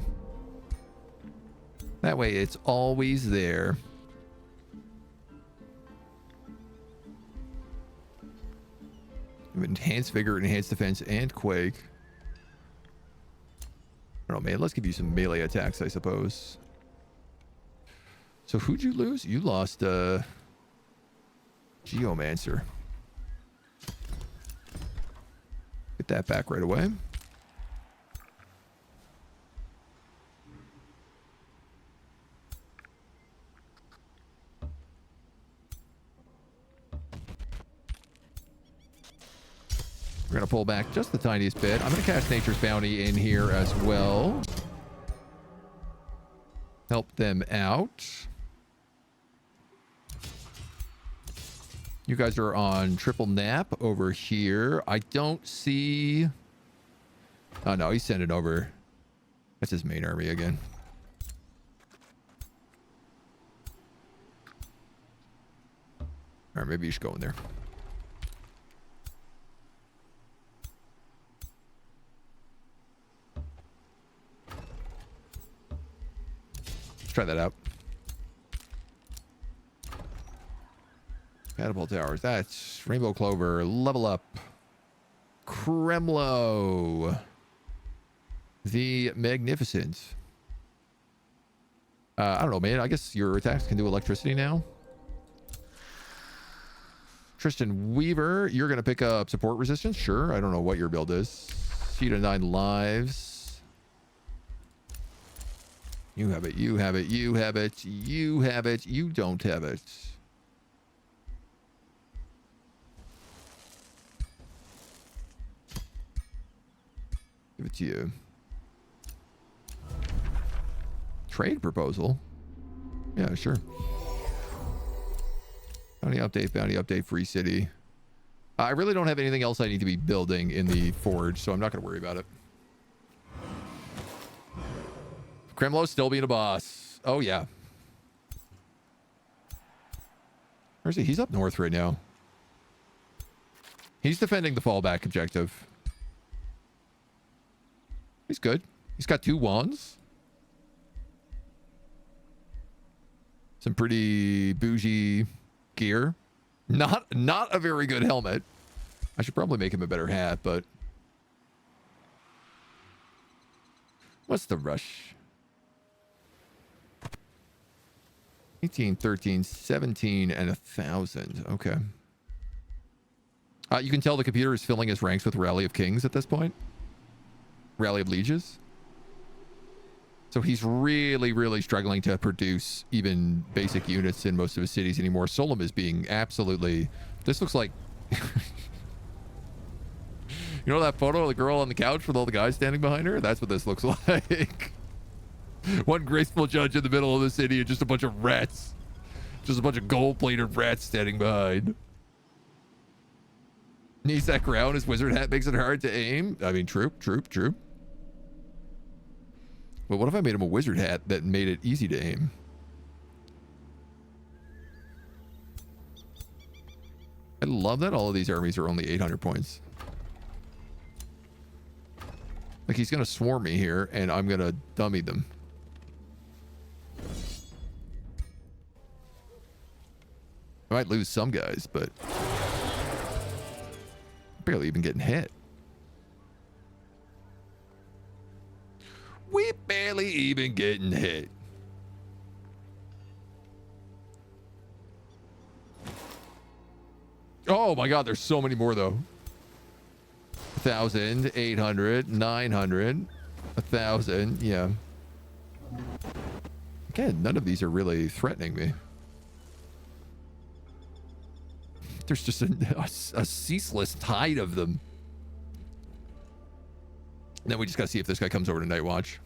That way it's always there. Enhanced vigor, enhanced defense, and quake. I don't know, man. Let's give you some melee attacks, I suppose. So who'd you lose? You lost Geomancer. Get that back right away. We're going to pull back just the tiniest bit. I'm going to cast Nature's Bounty in here as well. Help them out. You guys are on triple nap over here. I don't see... oh, no, he's sending over... that's his main army again. All right, maybe you should go in there. try that out. Catapult towers. That's Rainbow Clover. Level up. Kremlo. The Magnificent. I don't know, man. I guess your attacks can do electricity now. Tristan Weaver, you're going to pick up support resistance? Sure. I don't know what your build is. Sheet of 9 lives. You have it. You have it. You have it. You have it. You don't have it. Give it to you. Trade proposal? Yeah, sure. Bounty update, free city. I really don't have anything else I need to be building in the forge, so I'm not going to worry about it. Kremlo's still being a boss. Oh, yeah. Where's he? He's up north right now. He's defending the fallback objective. He's good. He's got 2 wands. Some pretty bougie gear. Not a very good helmet. I should probably make him a better hat, but what's the rush? 18, 13, 17, and 1,000. Okay. You can tell the computer is filling his ranks with Rally of Kings at this point. Rally of Lieges. So he's really, really struggling to produce even basic units in most of his cities anymore. Solom is being absolutely... This looks like... You know that photo of the girl on the couch with all the guys standing behind her? That's what this looks like. One graceful judge in the middle of the city and just a bunch of rats. Just a bunch of gold-plated rats standing behind. Needs that crown. His wizard hat makes it hard to aim. I mean, true. But what if I made him a wizard hat that made it easy to aim? I love that all of these armies are only 800 points. Like, he's going to swarm me here, and I'm going to dummy them. I might lose some guys, but... barely even getting hit. We barely even getting hit. Oh my god, there's so many more though. 1,000, 800, 900, 1,000, yeah. Again, none of these are really threatening me. There's just a ceaseless tide of them. And then we just gotta see if this guy comes over to Night Watch.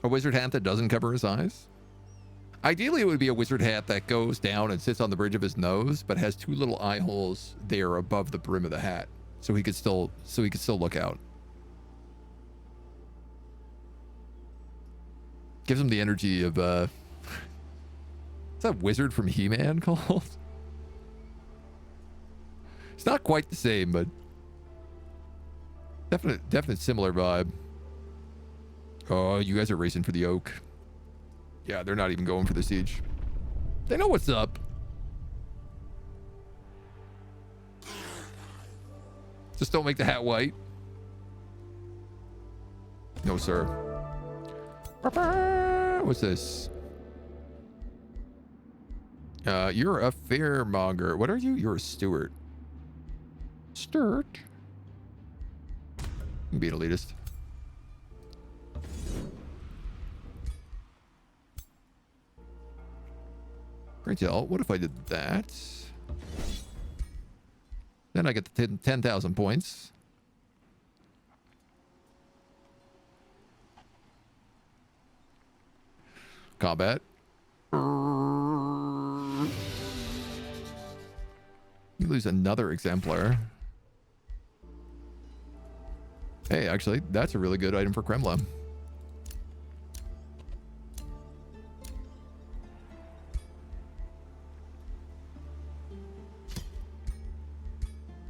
A wizard hat that doesn't cover his eyes? Ideally, it would be a wizard hat that goes down and sits on the bridge of his nose, but has 2 little eye holes there above the brim of the hat, so he could still look out. Gives him the energy of what's that wizard from He-Man called? It's not quite the same, but definite similar vibe. Oh, you guys are racing for the oak. Yeah, they're not even going for the siege. They know what's up. Just don't make the hat white. No, sir. What's this? You're a fairmonger. What are you? You're a steward. Steward? You can be an elitist. Great tell. What if I did that? Then I get the 10,000 points. Combat. You lose another exemplar. Hey, actually, that's a really good item for Kremla.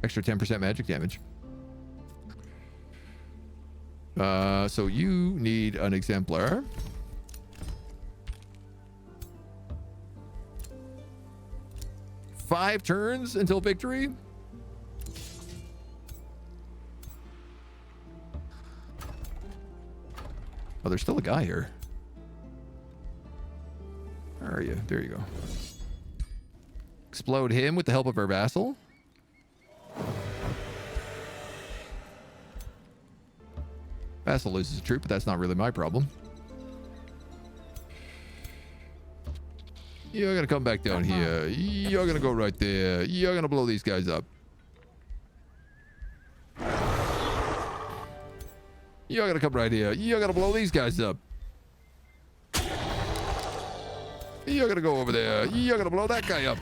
Extra 10% magic damage. So you need an exemplar. 5 turns until victory. Oh, there's still a guy here. Where are you? There you go. Explode him with the help of our vassal. Vassal loses a troop, but that's not really my problem. You're gonna come back down here. You're gonna go right there. You're gonna blow these guys up. You're gonna come right here. You're gonna blow these guys up. You're gonna go over there. You're gonna blow that guy up.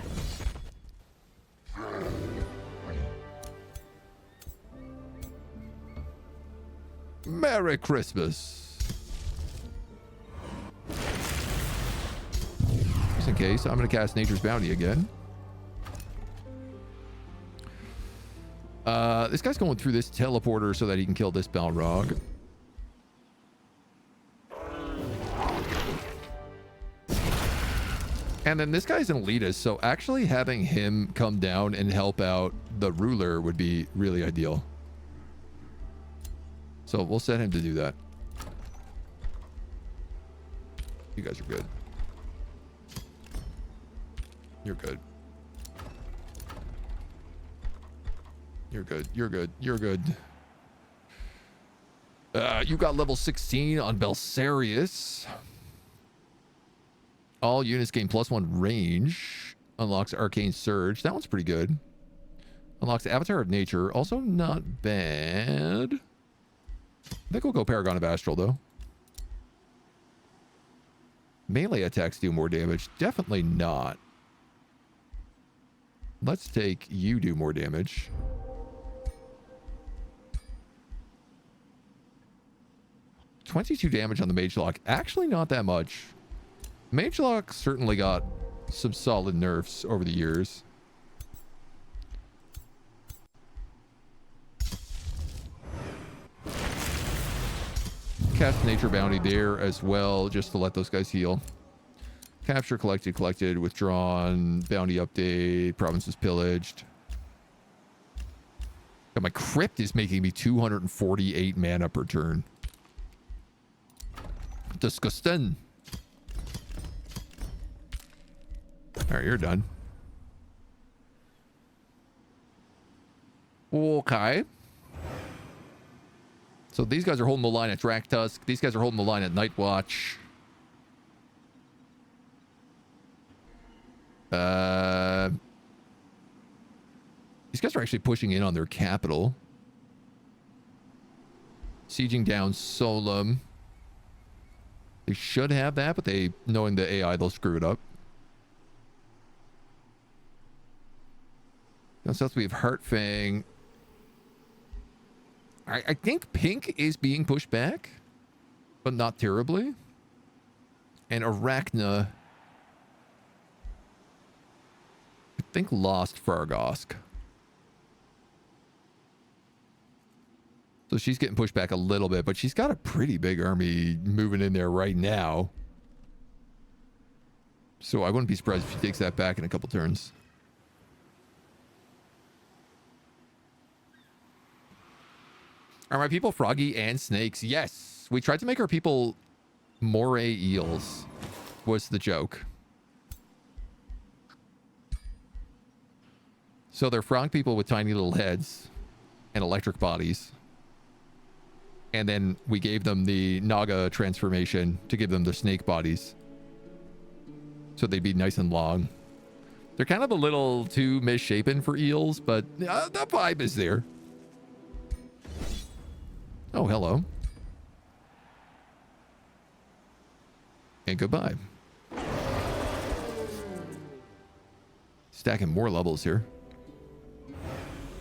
Merry Christmas. Just in case, I'm gonna cast Nature's Bounty again. This guy's going through this teleporter so that he can kill this Balrog. And then this guy's an elitist, so actually having him come down and help out the ruler would be really ideal. So we'll set him to do that. You guys are good. You're good. You're good. You're good. You're good. You got level 16 on Belsarius. All units gain +1 range. Unlocks Arcane Surge. That one's pretty good. Unlocks Avatar of Nature. Also not bad. I think we'll go Paragon of Astral, though. Melee attacks do more damage. Definitely not. Let's take you do more damage. $22 damage on the Mage Lock. Actually not that much. Mage Lock certainly got some solid nerfs over the years. Cast Nature Bounty there as well, just to let those guys heal. Capture, collected, withdrawn, bounty update, provinces pillaged. God, my crypt is making me 248 mana per turn. Disgusting. All right, you're done. Okay. So these guys are holding the line at Draktusk. These guys are holding the line at Nightwatch. These guys are actually pushing in on their capital. Sieging down Solum. They should have that, but they, knowing the AI, they'll screw it up. Down south we have Heartfang. I think Pink is being pushed back, but not terribly. And Arachna, I think, lost Fargosk. So she's getting pushed back a little bit, but she's got a pretty big army moving in there right now. So I wouldn't be surprised if she takes that back in a couple turns. Are my people froggy and snakes? Yes. We tried to make our people moray eels, was the joke. So they're frog people with tiny little heads and electric bodies. And then we gave them the Naga transformation to give them the snake bodies. So they'd be nice and long. They're kind of a little too misshapen for eels, but the vibe is there. Oh, hello. And goodbye. Stacking more levels here.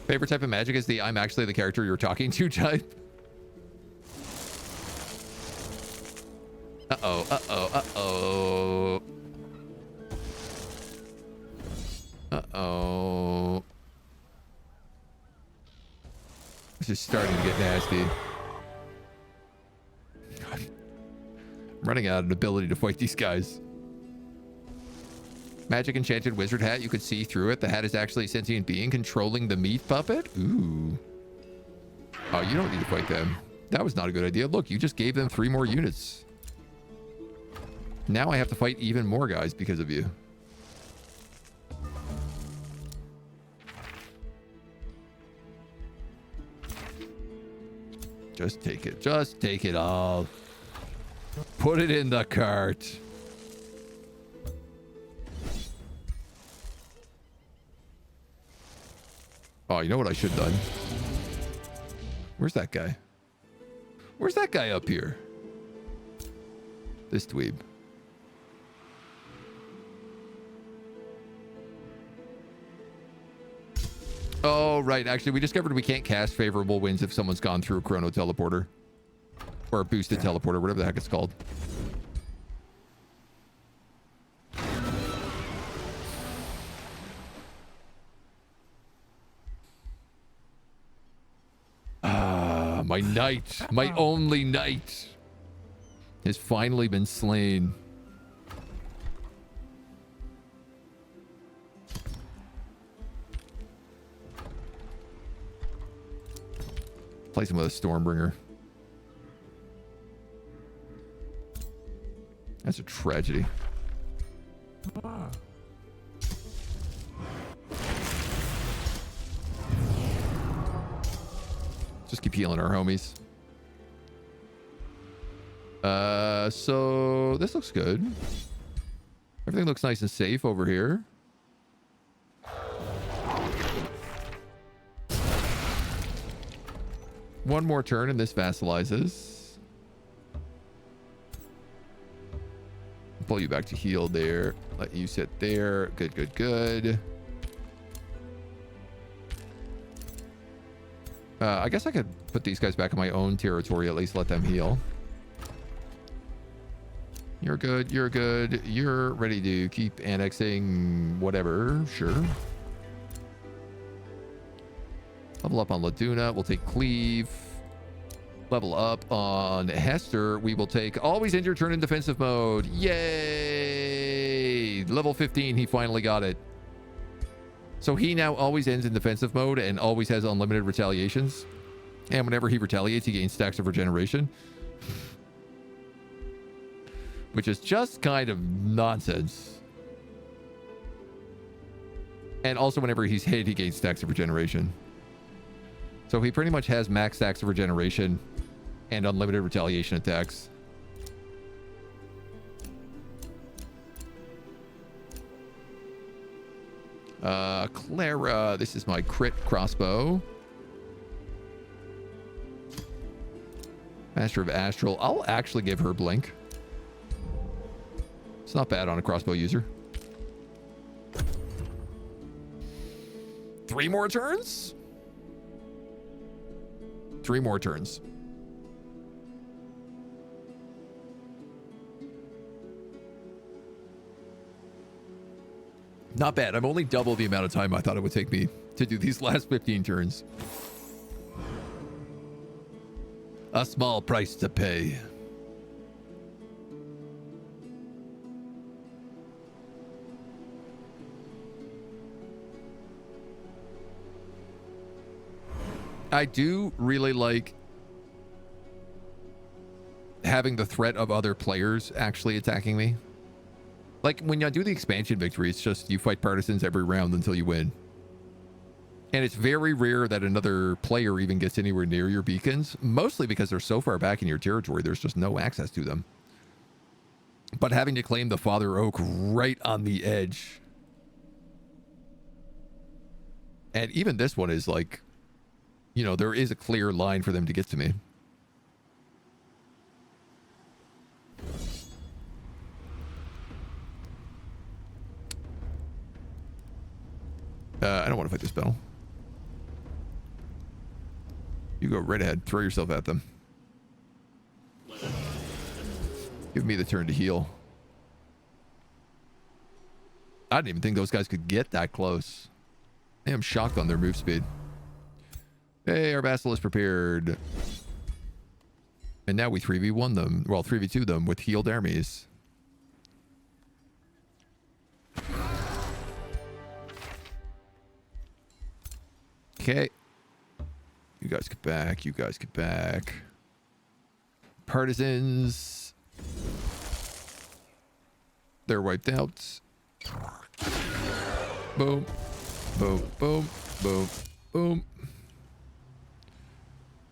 Favorite type of magic is the I'm actually the character you're talking to type. Uh-oh, uh-oh, uh-oh. Uh-oh. It's just starting to get nasty. I'm running out of an ability to fight these guys. Magic enchanted wizard hat. You could see through it. The hat is actually a sentient being controlling the meat puppet. Ooh. Oh, you don't need to fight them. That was not a good idea. Look, you just gave them 3 more units. Now I have to fight even more guys because of you. Just take it. Just take it all. Put it in the cart. Oh, you know what I should have done? Where's that guy? Where's that guy up here? This dweeb. Oh, right. Actually, we discovered we can't cast favorable winds if someone's gone through a chrono teleporter. Or a boosted teleporter, whatever the heck it's called. Ah, my knight. My only knight has finally been slain. Place him with a Stormbringer. That's a tragedy. Just keep healing our homies. So this looks good. Everything looks nice and safe over here. One more turn and this vassalizes. Pull you back to heal there. Let you sit there. Good, good, good. I guess I could put these guys back in my own territory, at least let them heal. You're good, you're good. You're ready to keep annexing whatever. Sure. Level up on Laduna. We'll take Cleave. Level up on Hester. We will take always end your turn in defensive mode. Yay! Level 15. He finally got it. So he now always ends in defensive mode and always has unlimited retaliations. And whenever he retaliates, he gains stacks of regeneration. Which is just kind of nonsense. And also whenever he's hit, he gains stacks of regeneration. So he pretty much has max stacks of regeneration and unlimited retaliation attacks. Clara, this is my crit crossbow. Master of Astral. I'll actually give her Blink. It's not bad on a crossbow user. 3 more turns? 3 more turns. Not bad. I'm only double the amount of time I thought it would take me to do these last 15 turns. A small price to pay. I do really like having the threat of other players actually attacking me. Like, when you do the expansion victory, it's just you fight partisans every round until you win. And it's very rare that another player even gets anywhere near your beacons, mostly because they're so far back in your territory, there's just no access to them. But having to claim the Father Oak right on the edge. And even this one is like, you know, there is a clear line for them to get to me. I don't want to fight this battle. You go right ahead. Throw yourself at them. Give me the turn to heal. I didn't even think those guys could get that close. I am shocked on their move speed. Hey, our vassal is prepared. And now we 3v1 them. Well, 3v2 them with healed armies. Okay. You guys get back. You guys get back. Partisans. They're wiped out. Boom. Boom. Boom. Boom. Boom.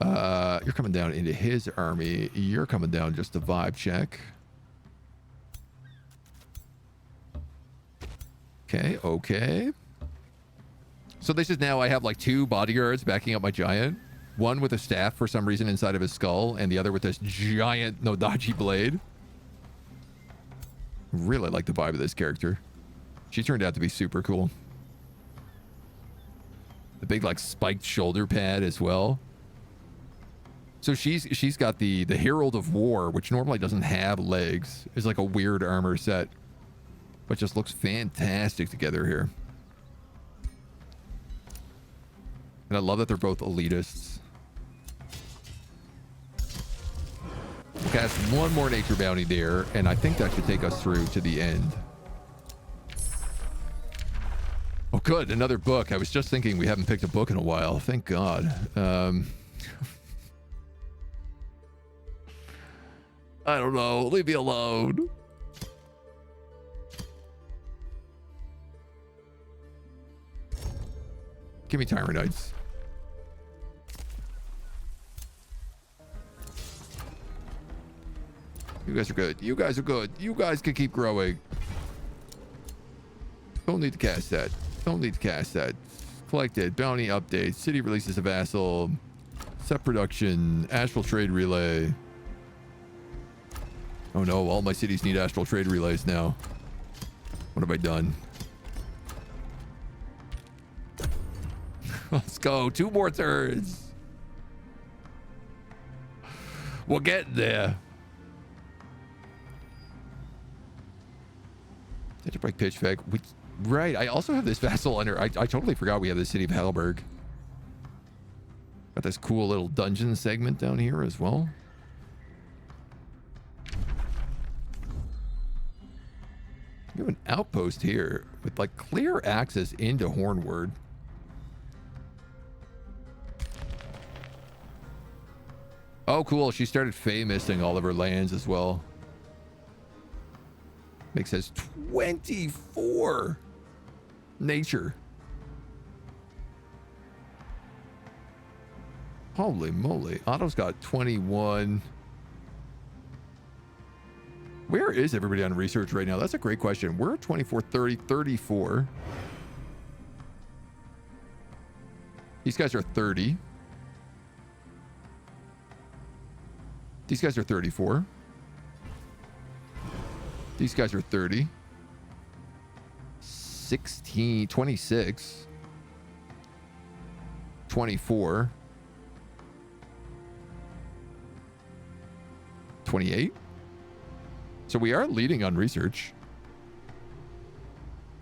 You're coming down into his army. You're coming down just a vibe check. Okay, okay. So this is now I have like 2 bodyguards backing up my giant. One with a staff for some reason inside of his skull, and the other with this giant Nodachi blade. Really like the vibe of this character. She turned out to be super cool. The big like spiked shoulder pad as well. So she's got the Herald of War, which normally doesn't have legs. It's like a weird armor set, but just looks fantastic together here. And I love that they're both elitists. Cast one more nature bounty there, and I think that should take us through to the end. Oh, good. Another book. I was just thinking we haven't picked a book in a while. Thank God. I don't know. Leave me alone. Give me Tyranites. You guys are good. You guys are good. You guys can keep growing. Don't need to cast that. Don't need to cast that. Collected. Bounty updates. City releases a vassal. Set production. Astral trade relay. Oh no, all my cities need astral trade relays now. What have I done? Let's go. 2 more turns. We'll get there. Did you break pitch fag? Right. I also have this vassal under. I totally forgot we have the city of Halberg. Got this cool little dungeon segment down here as well. You have an outpost here with like clear access into Hornward. Oh, cool. She started famous-ing all of her lands as well. Makes has 24 nature. Holy moly. Otto's got 21. Where is everybody on research right now? That's a great question. We're at 24, 30, 34. These guys are 30. These guys are 34. These guys are 30. 16, 26. 24. 28. So we are leading on research.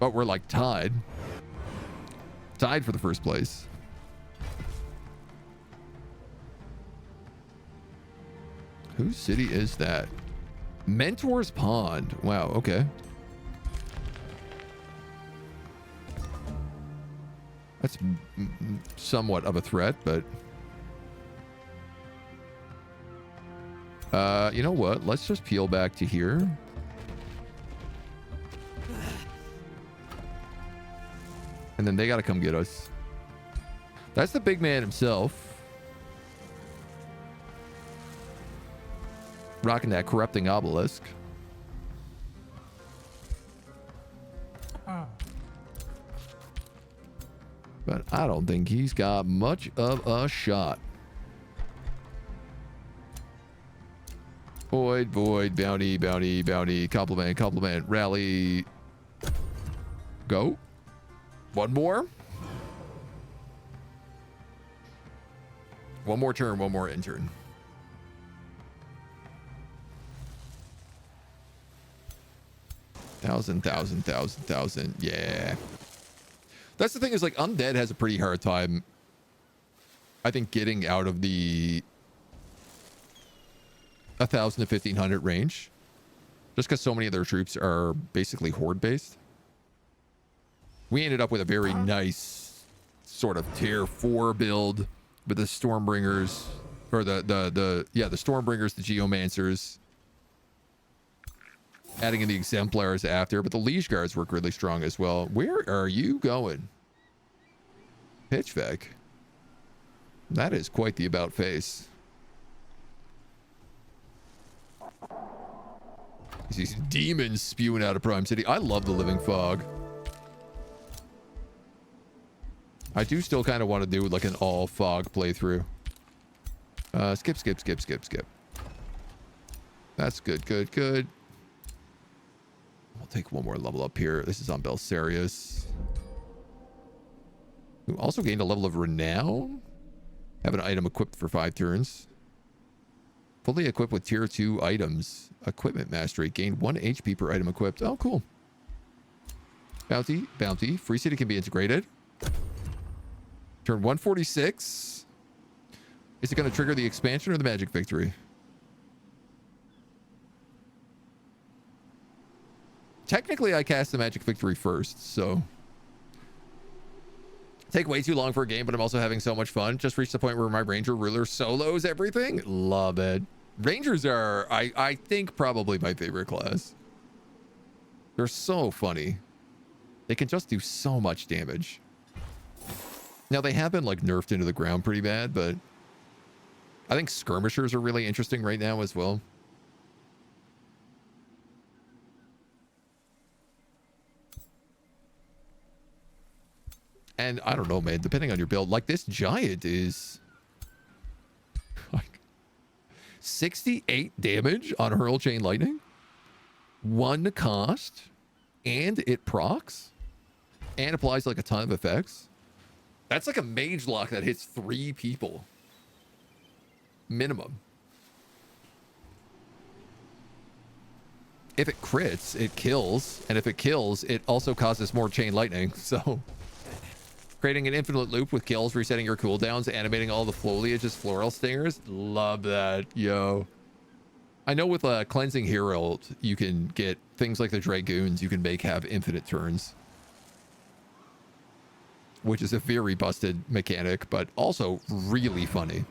But we're like tied. Tied for the first place. Whose city is that? Mentor's Pond. Wow, okay. That's somewhat of a threat, but... you know what? Let's just peel back to here. And then they gotta come get us. That's the big man himself. Rocking that corrupting obelisk. But I don't think he's got much of a shot. Void, void, bounty, bounty, bounty, compliment, compliment, rally. Go. One more. One more turn, one more intern. Thousand. Yeah. That's the thing is like Undead has a pretty hard time, I think, getting out of the 1,000 to 1,500 range. Just because so many of their troops are basically horde based. We ended up with a very nice sort of tier 4 build with the Stormbringers, or the Stormbringers, the Geomancers, adding in the Exemplars after, but the Liege Guards work really strong as well. Where are you going? Pitchvek. That is quite the about face. These demons spewing out of Prime City. I love the Living Fog. I do still kind of want to do like an all fog playthrough. Skip. That's good. We'll take one more level up here. This is on Belsarius. Who also gained a level of renown. Have an item equipped for 5 turns. Fully equipped with tier 2 items. Equipment mastery. Gain 1 HP per item equipped. Oh, cool. Bounty. Free City can be integrated. Turn 146. Is it going to trigger the expansion or the magic victory? Technically, I cast the magic victory first, so... Take way too long for a game, but I'm also having so much fun. Just reached the point where my Ranger Ruler solos everything. Love it. Rangers are, I think, probably my favorite class. They're so funny. They can just do so much damage. Now, they have been, like, nerfed into the ground pretty bad, but... I think skirmishers are really interesting right now as well. And I don't know, man, depending on your build, like this giant is like 68 damage on Hurl Chain Lightning, 1 cost, and it procs and applies like a ton of effects. That's like a mage lock that hits 3 people minimum. If it crits, it kills, and if it kills, it also causes more chain lightning. So creating an infinite loop with kills, resetting your cooldowns, animating all the foliage as floral stingers. Love that, yo. I know with a Cleansing Herald, you can get things like the Dragoons you can make have infinite turns, which is a very busted mechanic, but also really funny.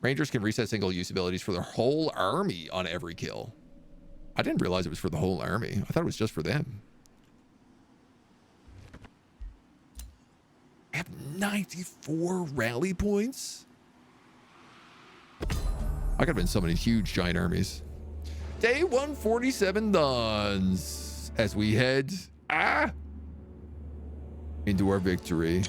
Rangers can reset single-use abilities for their whole army on every kill. I didn't realize it was for the whole army. I thought it was just for them. I have 94 rally points. I could have been summoning huge giant armies. Day 147 dawns as we head into our victory.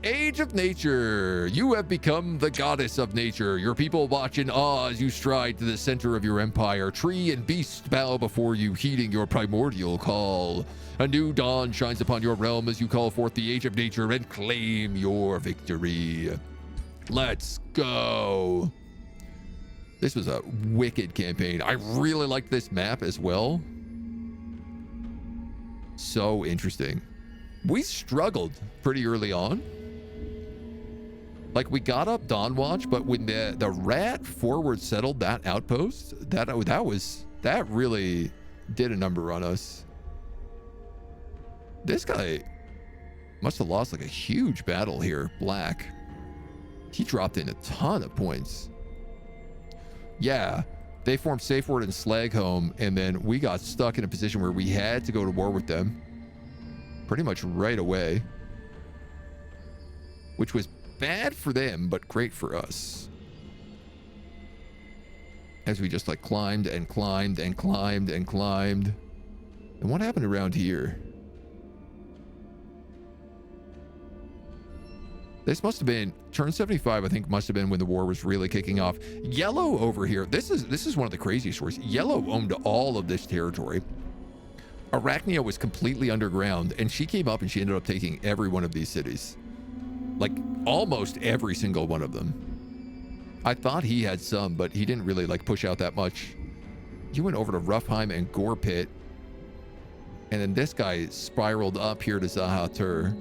Age of Nature. You have become the goddess of nature. Your people watch in awe as you stride to the center of your empire. Tree and beast bow before you, heeding your primordial call. A new dawn shines upon your realm as you call forth the Age of Nature and claim your victory. Let's go. This was a wicked campaign. I really liked this map as well. So interesting. We struggled pretty early on. Like, we got up Dawn Watch, but when the rat forward settled that outpost, that really did a number on us. This guy must have lost like a huge battle here. Black. He dropped in a ton of points. Yeah, they formed Safe Word and Slagholm, and then we got stuck in a position where we had to go to war with them pretty much right away, which was bad for them, but great for us. As we just like climbed and climbed and climbed and climbed. And what happened around here? This must have been turn 75, I think must have been when the war was really kicking off. Yellow over here. This is one of the craziest wars. Yellow owned all of this territory. Arachnia was completely underground, and she came up and she ended up taking every one of these cities. Like, almost every single one of them. I thought he had some, but he didn't really, like, push out that much. You went over to Roughheim and Gorpit. And then this guy spiraled up here to Zahatur.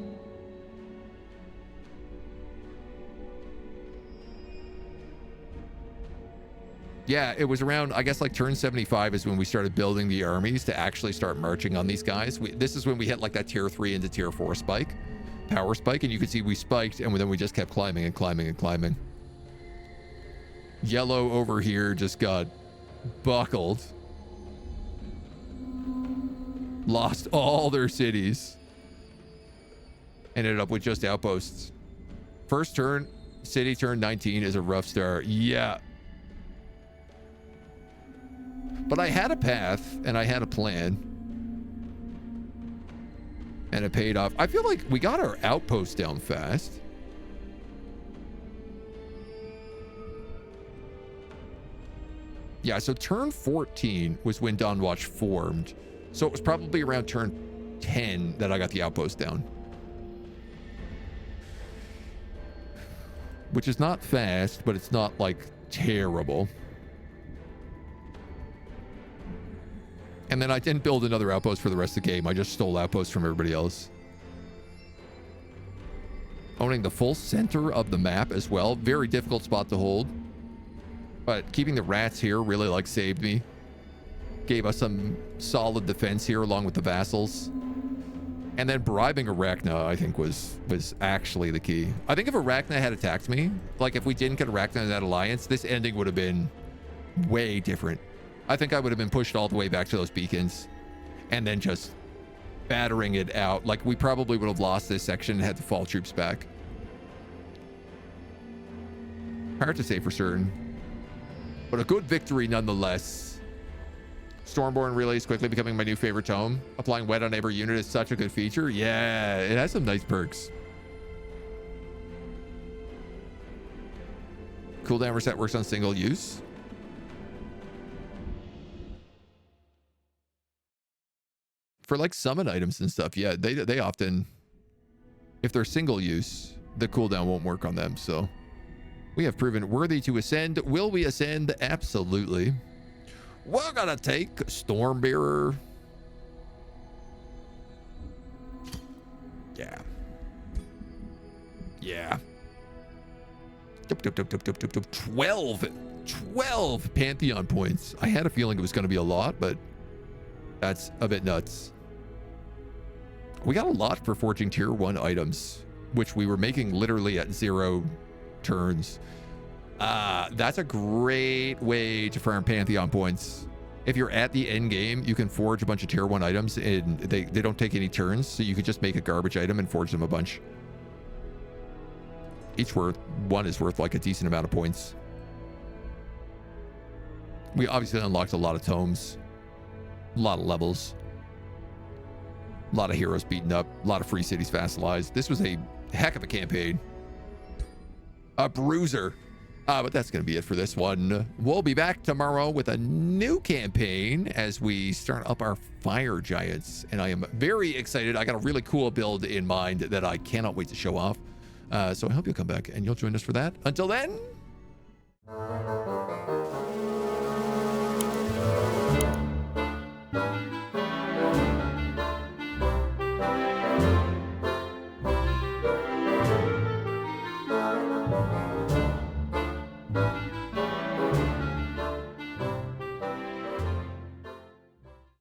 Yeah, it was around, I guess, like turn 75 is when we started building the armies to actually start marching on these guys. This is when we hit like that tier 3 into tier 4 spike. power spike, and you can see we spiked, and then we just kept climbing and climbing and climbing. Yellow over here just got buckled. Lost all their cities. Ended up with just outposts. First turn, city turn 19 is a rough start. Yeah. But I had a path and I had a plan. And it paid off. I feel like we got our outpost down fast. Yeah, so turn 14 was when Dawnwatch formed. So it was probably around turn 10 that I got the outpost down. Which is not fast, but it's not, like, terrible. And then I didn't build another outpost for the rest of the game. I just stole outposts from everybody else. Owning the full center of the map as well. Very difficult spot to hold. But keeping the rats here really, like, saved me. Gave us some solid defense here along with the vassals. And then bribing Arachna, I think, was actually the key. I think if Arachna had attacked me, like if we didn't get Arachna in that alliance, this ending would have been way different. I think I would have been pushed all the way back to those beacons and then just battering it out. Like, we probably would have lost this section and had to fall troops back. Hard to say for certain, but a good victory nonetheless. Stormborn really is quickly becoming my new favorite tome. Applying wet on every unit is such a good feature. Yeah, it has some nice perks. Cooldown reset works on single use. For like summon items and stuff, yeah, they often, if they're single use, the cooldown won't work on them. So we have proven worthy to ascend. Will we ascend? Absolutely. We're gonna take Stormbearer. Yeah. Yeah. 12 Pantheon points. I had a feeling it was going to be a lot, but that's a bit nuts. We got a lot for forging tier 1 items, which we were making literally at 0 turns. That's a great way to farm Pantheon points. If you're at the end game, you can forge a bunch of tier 1 items and they don't take any turns, so you could just make a garbage item and forge them a bunch. Each one is worth like a decent amount of points. We obviously unlocked a lot of tomes, a lot of levels, a lot of heroes beaten up, a lot of free cities vassalized. This was a heck of a campaign. A bruiser. But that's going to be it for this one. We'll be back tomorrow with a new campaign as we start up our fire giants. And I am very excited. I got a really cool build in mind that I cannot wait to show off. So I hope you'll come back and you'll join us for that. Until then.